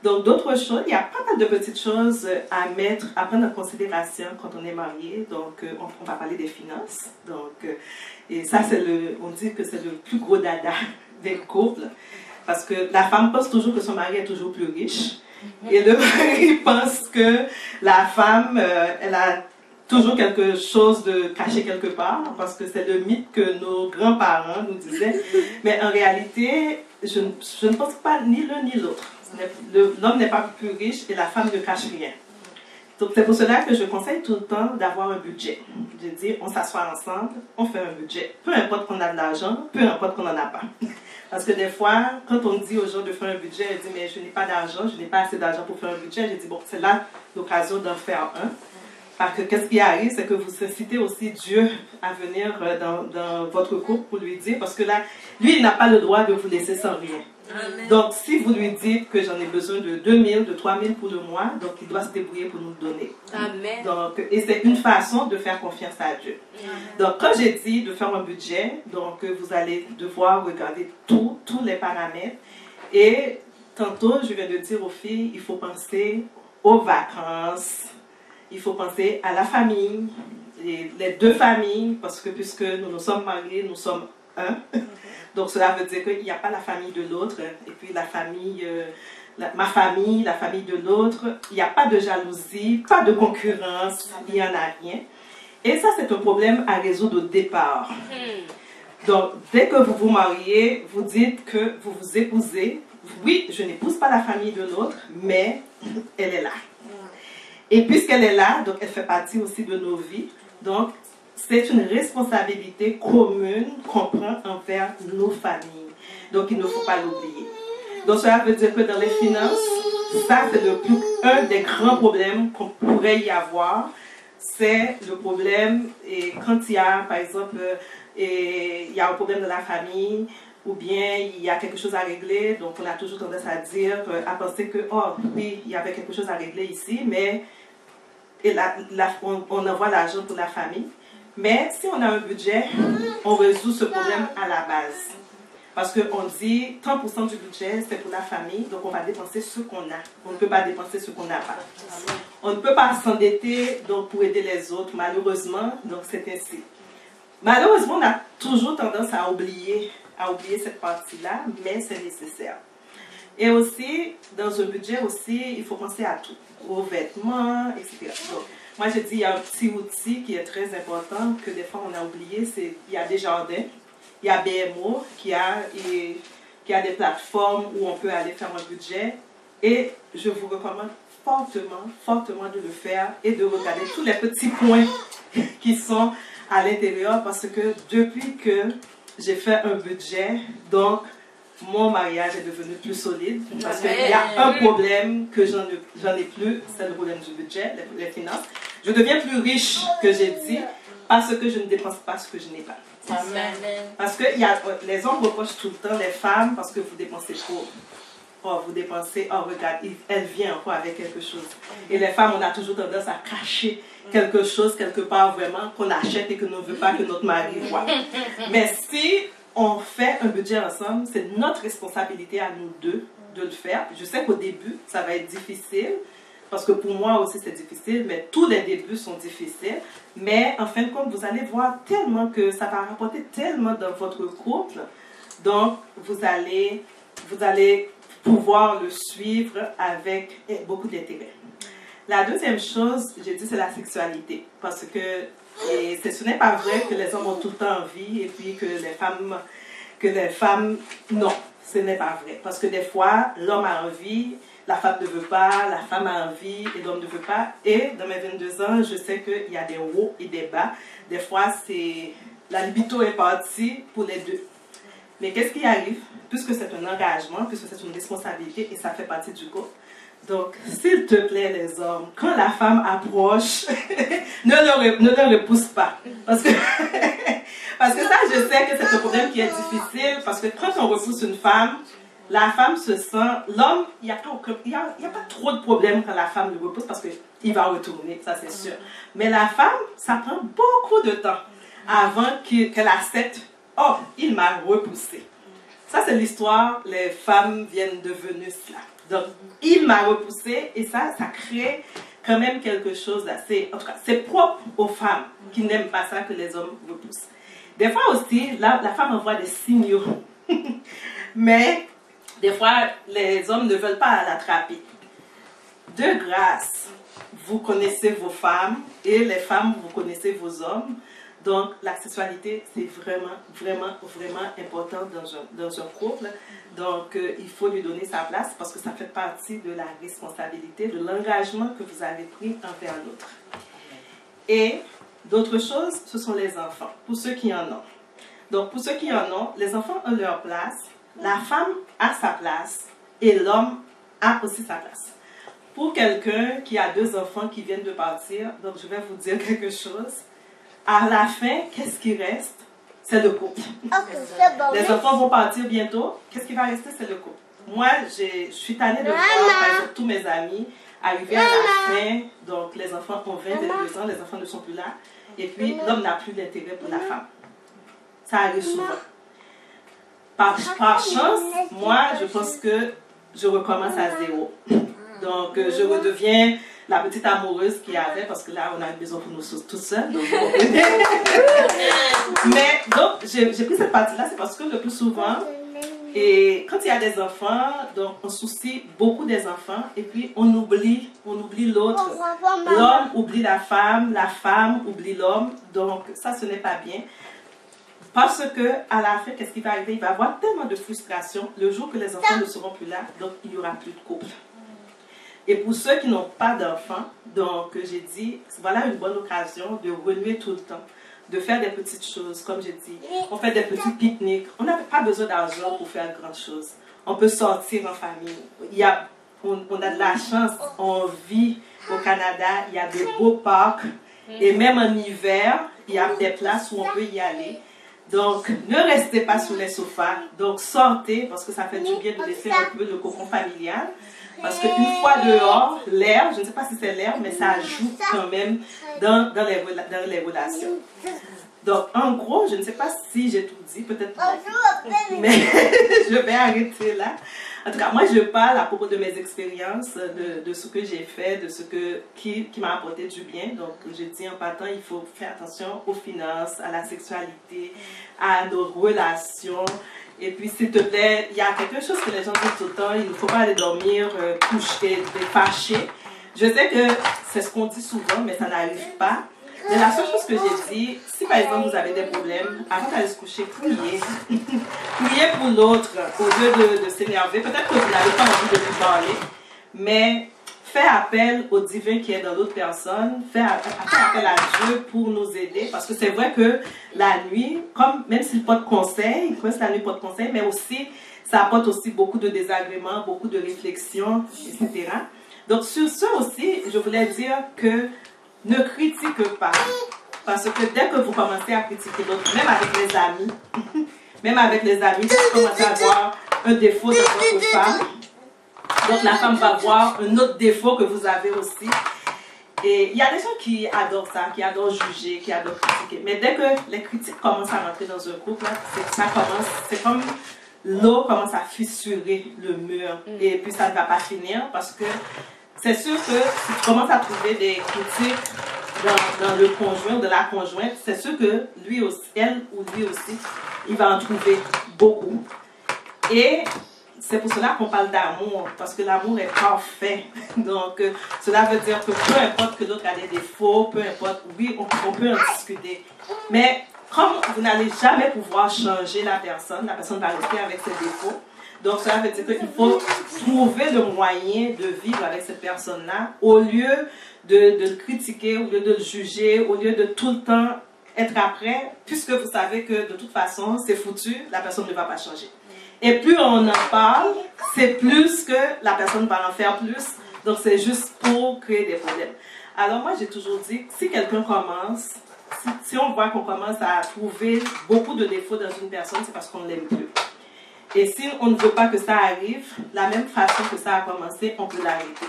Donc, d'autres choses, il y a pas mal de petites choses à prendre en considération quand on est marié. Donc, on va parler des finances. Donc, et ça, on dit que c'est le plus gros dada des couples. Parce que la femme pense toujours que son mari est toujours plus riche. Et le mari pense que la femme, elle a toujours quelque chose de caché quelque part. Parce que c'est le mythe que nos grands-parents nous disaient. Mais en réalité, je ne pense pas ni l'un ni l'autre. L'homme n'est pas plus riche et la femme ne cache rien. Donc c'est pour cela que je conseille tout le temps d'avoir un budget. Je dis, on s'assoit ensemble, on fait un budget. Peu importe qu'on a de l'argent, peu importe qu'on n'en a pas. Parce que des fois, quand on dit aux gens de faire un budget, ils disent, mais je n'ai pas d'argent, je n'ai pas assez d'argent pour faire un budget. Je dis, bon, c'est là l'occasion d'en faire un. Parce que qu'est-ce qui arrive, c'est que vous incitez aussi Dieu à venir dans votre couple pour lui dire, parce que là, lui, il n'a pas le droit de vous laisser sans rien. Amen. Donc, si vous lui dites que j'en ai besoin de 2000, de 3000 pour le mois, donc il doit se débrouiller pour nous donner. Amen. Donc, et c'est une façon de faire confiance à Dieu. Amen. Donc, quand j'ai dit de faire un budget, donc vous allez devoir regarder tous les paramètres. Et tantôt, je viens de dire aux filles, il faut penser aux vacances, il faut penser à la famille, les deux familles, parce que puisque nous nous sommes mariés, nous sommes un. Donc cela veut dire qu'il n'y a pas la famille de l'autre, et puis la famille, ma famille, la famille de l'autre. Il n'y a pas de jalousie, pas de concurrence, il n'y en a rien. Et ça, c'est un problème à résoudre au départ. Donc, dès que vous vous mariez, vous dites que vous vous épousez. Oui, je n'épouse pas la famille de l'autre, mais elle est là. Et puisqu'elle est là, donc elle fait partie aussi de nos vies. Donc, c'est une responsabilité commune qu'on prend envers nos familles. Donc, il ne faut pas l'oublier. Donc, cela veut dire que dans les finances, ça, c'est un des grands problèmes qu'on pourrait y avoir. C'est le problème, et quand il y a, par exemple, il y a un problème dans la famille, ou bien il y a quelque chose à régler, donc on a toujours tendance à dire, à penser que, oh oui, il y avait quelque chose à régler ici, mais on envoie l'argent pour la famille. Mais si on a un budget, on résout ce problème à la base. Parce qu'on dit 30% du budget, c'est pour la famille, donc on va dépenser ce qu'on a. On ne peut pas dépenser ce qu'on n'a pas. On ne peut pas s'endetter pour aider les autres, malheureusement, donc c'est ainsi. Malheureusement, on a toujours tendance à oublier cette partie-là, mais c'est nécessaire. Et aussi, dans un budget aussi, il faut penser à tout, aux vêtements, etc. Donc, moi, je dis, il y a un petit outil qui est très important, que des fois on a oublié, il y a Desjardins, il y a BMO, qui a des plateformes où on peut aller faire un budget. Et je vous recommande fortement, fortement de le faire et de regarder tous les petits points qui sont à l'intérieur, parce que depuis que j'ai fait un budget, donc mon mariage est devenu plus solide, parce qu'il y a un problème que j'en ai plus, c'est le problème du budget, les finances. Je deviens plus riche, que j'ai dit, parce que je ne dépense pas ce que je n'ai pas. Amen. Parce que les hommes reprochent tout le temps les femmes parce que vous dépensez trop. Oh, vous dépensez, oh regarde, elle vient encore avec quelque chose. Et les femmes, on a toujours tendance à cacher quelque chose quelque part vraiment qu'on achète et que l'on ne veut pas que notre mari voit. Mais si on fait un budget ensemble, c'est notre responsabilité à nous deux de le faire. Je sais qu'au début, ça va être difficile, parce que pour moi aussi c'est difficile, mais tous les débuts sont difficiles. Mais en fin de compte, vous allez voir tellement que ça va rapporter tellement dans votre couple. Donc, vous allez pouvoir le suivre avec beaucoup d'intérêt. La deuxième chose, j'ai dit, c'est la sexualité. Parce que ce n'est pas vrai que les hommes ont tout le temps envie et puis que les femmes, non, ce n'est pas vrai. Parce que des fois, l'homme a envie, la femme ne veut pas, la femme a envie et l'homme ne veut pas. Et dans mes 22 ans, je sais qu'il y a des hauts et des bas. Des fois, la libido est partie pour les deux. Mais qu'est-ce qui arrive? Puisque c'est un engagement, puisque c'est une responsabilité et ça fait partie du couple. Donc, s'il te plaît, les hommes, quand la femme approche, ne le repousse pas. Parce que ça, je sais que c'est un problème qui est difficile, parce que quand on repousse une femme, la femme se sent... L'homme, il n'y a pas trop de problème quand la femme le repousse, parce qu'il va retourner, ça c'est sûr. Mais la femme, ça prend beaucoup de temps avant qu'elle accepte. Oh, il m'a repoussé. Ça, c'est l'histoire, les femmes viennent devenir cela. Donc, il m'a repoussé et ça crée quand même quelque chose d'assez... En tout cas, c'est propre aux femmes qui n'aiment pas ça que les hommes repoussent. Des fois aussi, la femme envoie des signaux. Mais, des fois, les hommes ne veulent pas l'attraper. De grâce, vous connaissez vos femmes et les femmes, vous connaissez vos hommes. Donc, la sexualité, c'est vraiment, vraiment, vraiment important dans un couple. Donc, il faut lui donner sa place parce que ça fait partie de la responsabilité, de l'engagement que vous avez pris envers l'autre. Et d'autres choses, ce sont les enfants, pour ceux qui en ont. Donc, pour ceux qui en ont, les enfants ont leur place, la femme a sa place et l'homme a aussi sa place. Pour quelqu'un qui a 2 enfants qui viennent de partir, donc je vais vous dire quelque chose. À la fin, qu'est-ce qui reste? c'est le couple. Les enfants vont partir bientôt. Qu'est-ce qui va rester? C'est le couple. Moi, je suis tannée de voir, par exemple, tous mes amis arriver à la fin. Donc, les enfants ont 22 ans, les enfants ne sont plus là. Et puis, l'homme n'a plus d'intérêt pour la femme. Ça arrive souvent. Par chance, moi, je pense que je recommence à zéro. Donc, je redeviens la petite amoureuse qu'il y avait, parce que là, on a une maison pour nous tous seuls. Donc, mais, donc, j'ai pris cette partie-là, c'est parce que le plus souvent, et quand il y a des enfants, donc on soucie beaucoup des enfants, et puis on oublie l'autre. L'homme oublie la femme oublie l'homme, donc ça, ce n'est pas bien. Parce que à la fin, qu'est-ce qui va arriver? Il va y avoir tellement de frustration le jour que les enfants ne seront plus là, donc il n'y aura plus de couple. Et pour ceux qui n'ont pas d'enfants, donc j'ai dit, voilà une bonne occasion de remuer tout le temps, de faire des petites choses, comme j'ai dit. On fait des petits pique-niques. On n'a pas besoin d'argent pour faire grandes choses. On peut sortir en famille. On a de la chance, on vit au Canada, il y a de beaux parcs. Et même en hiver, il y a des places où on peut y aller. Donc, ne restez pas sur les sofas. Donc, sortez, parce que ça fait du bien de laisser un peu le cocon familial. Parce qu'une fois dehors, l'air, je ne sais pas si c'est l'air, mais ça joue quand même dans les relations. Donc, en gros, je ne sais pas si j'ai tout dit, peut-être pas. Mais je vais arrêter là. En tout cas, moi, je parle à propos de mes expériences, de ce que j'ai fait, de ce qui m'a apporté du bien. Donc, je dis en partant, il faut faire attention aux finances, à la sexualité, à nos relations. Et puis, s'il te plaît, il y a quelque chose que les gens disent tout le temps, il ne faut pas aller dormir couché, fâché. Je sais que c'est ce qu'on dit souvent, mais ça n'arrive pas. Mais la seule chose que j'ai dit, si par exemple vous avez des problèmes, avant d'aller se coucher, priez. Priez pour l'autre, au lieu de s'énerver. Peut-être que vous n'avez pas envie de lui parler, mais faites appel au divin qui est dans l'autre personne, faites appel à Dieu pour nous aider, parce que c'est vrai que la nuit, même s'il porte conseil, la nuit porte conseil, mais aussi, ça apporte aussi beaucoup de désagréments, beaucoup de réflexions, etc. Donc sur ça aussi, je voulais dire que ne critique pas, parce que dès que vous commencez à critiquer l'autre, même avec les amis, si vous commencez à voir un défaut de votre femme, donc la femme va voir un autre défaut que vous avez aussi. Et il y a des gens qui adorent ça, qui adorent juger, qui adorent critiquer. Mais dès que les critiques commencent à rentrer dans un couple, c'est comme l'eau commence à fissurer le mur. Et puis ça ne va pas finir, parce que c'est sûr que si tu commences à trouver des critiques dans le conjoint, de la conjointe, c'est sûr que lui aussi, elle ou lui aussi, il va en trouver beaucoup. Et c'est pour cela qu'on parle d'amour, parce que l'amour est parfait. Donc, cela veut dire que peu importe que l'autre a des défauts, peu importe, oui, on peut en discuter. Mais comme vous n'allez jamais pouvoir changer la personne va rester avec ses défauts. Donc, cela veut dire qu'il faut trouver le moyen de vivre avec cette personne-là, au lieu de le critiquer, au lieu de le juger, au lieu de tout le temps être après, puisque vous savez que de toute façon, c'est foutu, la personne ne va pas changer. Et plus on en parle, c'est plus que la personne va en faire plus. Donc, c'est juste pour créer des problèmes. Alors, moi, j'ai toujours dit, si quelqu'un commence, si on voit qu'on commence à trouver beaucoup de défauts dans une personne, c'est parce qu'on ne l'aime plus. Et si on ne veut pas que ça arrive, la même façon que ça a commencé, on peut l'arrêter.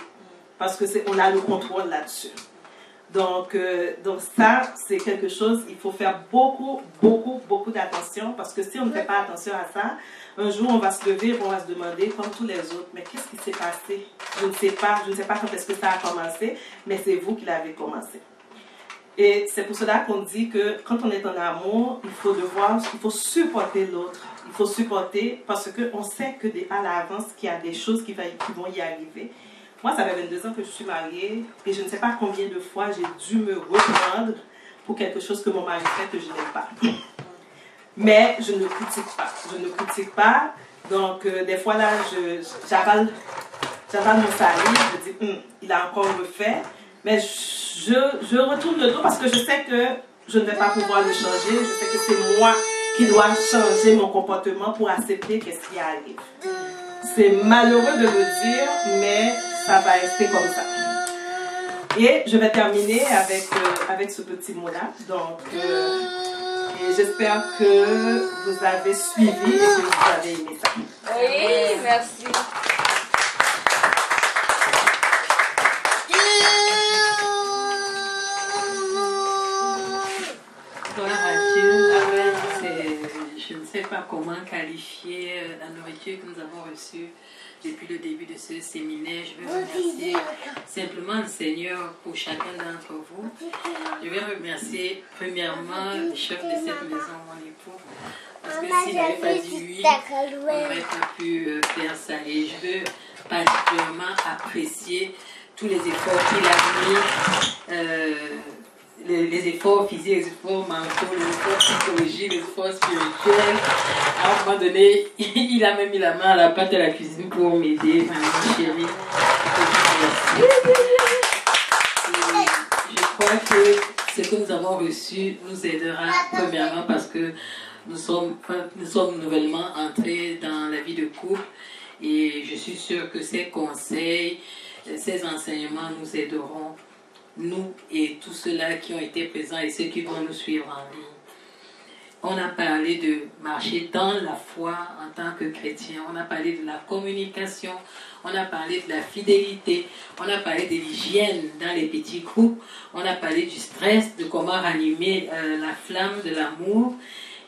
Parce qu'on a le contrôle là-dessus. Donc ça, c'est quelque chose, il faut faire beaucoup d'attention, parce que si on ne fait pas attention à ça, un jour on va se lever, on va se demander, comme tous les autres, mais qu'est-ce qui s'est passé? Je ne sais pas quand est-ce que ça a commencé, mais c'est vous qui l'avez commencé. Et c'est pour cela qu'on dit que quand on est en amour, il faut supporter l'autre. Il faut supporter parce qu'on sait que à l'avance qu'il y a des choses qui vont y arriver. Moi, ça fait 22 ans que je suis mariée et je ne sais pas combien de fois j'ai dû me reprendre pour quelque chose que mon mari fait que je n'aime pas. Mais je ne critique pas. Je ne critique pas. Donc, des fois, là, j'avale mon salive, je dis, il a encore refait. Mais je retourne le dos parce que je sais que je ne vais pas pouvoir le changer. Je sais que c'est moi qui dois changer mon comportement pour accepter qu'est-ce qui arrive. C'est malheureux de le dire, mais ça va rester comme ça. Et je vais terminer avec ce petit mot-là. Donc, j'espère que vous avez suivi et que vous avez aimé ça. Oui, merci. Gloire à Dieu. Je ne sais pas comment qualifier la nourriture que nous avons reçue depuis le début de ce séminaire. Je veux remercier simplement le Seigneur pour chacun d'entre vous. Je vais remercier premièrement le chef de cette maison, mon époux, parce que s'il n'avait pas dit oui, on n'aurait pas pu faire ça. Et je veux particulièrement apprécier tous les efforts qu'il a mis, les efforts physiques, les efforts mentaux, les efforts psychologiques, les efforts spirituels. À un moment donné, il a même mis la main à la pâte à la cuisine pour m'aider, ma chérie. Je crois que ce que nous avons reçu nous aidera premièrement parce que nous sommes nouvellement entrés dans la vie de couple et je suis sûre que ces conseils, ces enseignements nous aideront, nous et tous ceux-là qui ont été présents et ceux qui vont nous suivre en ligne. On a parlé de marcher dans la foi en tant que chrétien, on a parlé de la communication, on a parlé de la fidélité, on a parlé de l'hygiène dans les petits groupes, on a parlé du stress, de comment ranimer la flamme de l'amour.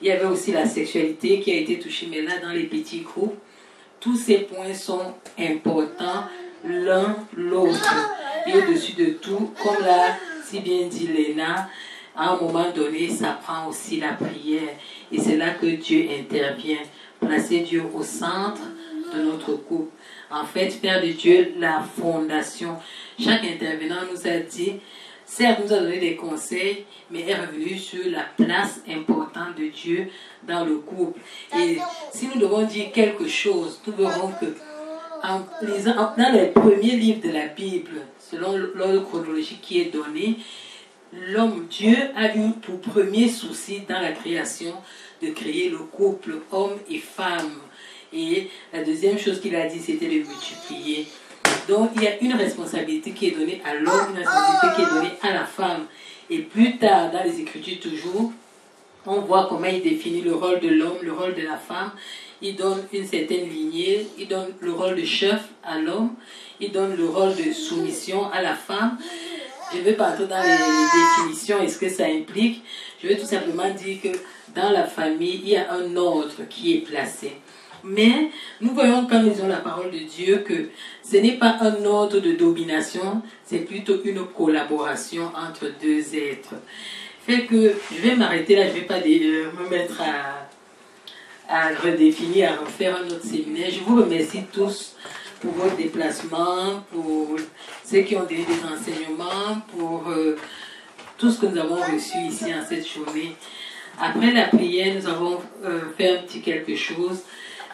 Il y avait aussi la sexualité qui a été touchée, mais là dans les petits groupes, tous ces points sont importants l'un l'autre. Et au-dessus de tout, comme l'a si bien dit Léna, à un moment donné, ça prend aussi la prière. Et c'est là que Dieu intervient. Placer Dieu au centre de notre couple. En fait, faire de Dieu la fondation. Chaque intervenant nous a dit, certes, nous a donné des conseils, mais est revenu sur la place importante de Dieu dans le couple. Et si nous devons dire quelque chose, nous verrons que dans les premiers livres de la Bible, selon l'ordre chronologique qui est donné, Dieu a eu pour premier souci dans la création de créer le couple homme et femme. Et la deuxième chose qu'il a dit, c'était de multiplier. Donc il y a une responsabilité qui est donnée à l'homme, une responsabilité qui est donnée à la femme. Et plus tard, dans les Écritures toujours, on voit comment il définit le rôle de l'homme, le rôle de la femme. Il donne une certaine lignée, il donne le rôle de chef à l'homme, il donne le rôle de soumission à la femme. Je ne vais pas entrer dans les définitions et ce que ça implique. Je vais tout simplement dire que dans la famille, il y a un ordre qui est placé. Mais nous voyons quand nous lisons la parole de Dieu que ce n'est pas un ordre de domination, c'est plutôt une collaboration entre deux êtres. Fait que je vais m'arrêter là, je ne vais pas me mettre à redéfinir, à refaire un autre séminaire. Je vous remercie tous pour votre déplacement, pour ceux qui ont donné des enseignements, pour tout ce que nous avons reçu ici en cette journée. Après la prière, nous avons fait un petit quelque chose.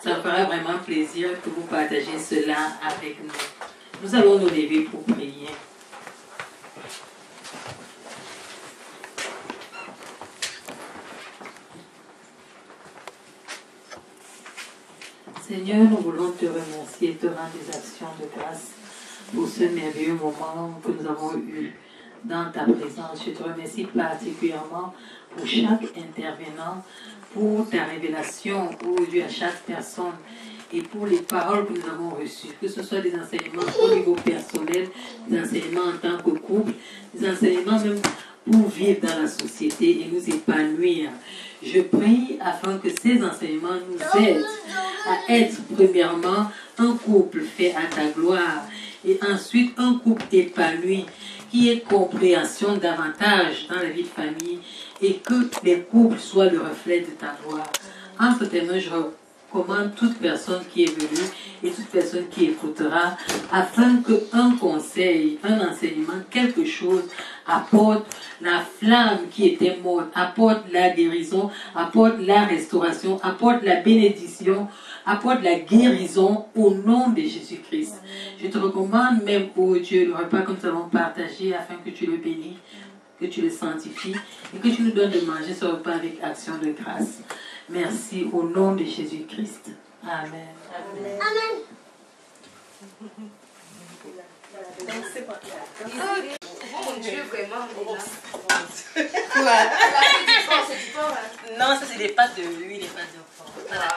Ça me fera vraiment plaisir que vous partagiez cela avec nous. Nous allons nous lever pour prier. Seigneur, nous voulons te remercier et te rendre des actions de grâce pour ce merveilleux moment que nous avons eu dans ta présence. Je te remercie particulièrement pour chaque intervenant, pour ta révélation, oh Dieu, à chaque personne et pour les paroles que nous avons reçues, que ce soit des enseignements au niveau personnel, des enseignements en tant que couple, des enseignements même pour vivre dans la société et nous épanouir. Je prie afin que ces enseignements nous aident à être premièrement un couple fait à ta gloire et ensuite un couple épanoui qui ait compréhension davantage dans la vie de famille et que les couples soient le reflet de ta gloire. Entre tes mains, je recommande toute personne qui est venue et toute personne qui écoutera afin qu'un conseil, un enseignement, quelque chose apporte la flamme qui était morte, apporte la guérison, apporte la restauration, apporte la bénédiction, apporte la guérison au nom de Jésus-Christ. Je te recommande même, oh Dieu, le repas que nous avons partagé afin que tu le bénis, que tu le sanctifies et que tu nous donnes de manger ce repas avec action de grâce. Merci au nom de Jésus-Christ. Amen. Amen. Amen. Mon Dieu, vraiment, on est là. c'est du porc, hein? Non, ça c'est des pâtes de huile, des pâtes de porc. Voilà.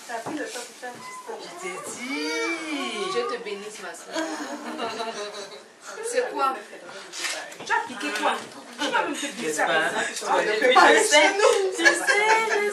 T'as pris le temps pour faire tout ça. Je t'ai dit. Dieu te bénisse, ma soeur. C'est quoi? Tu as piqué quoi? Tu vas me faire N'est-ce ça. pas? Ah, ne Oui, fais pas je les sais. chez nous. Je sais.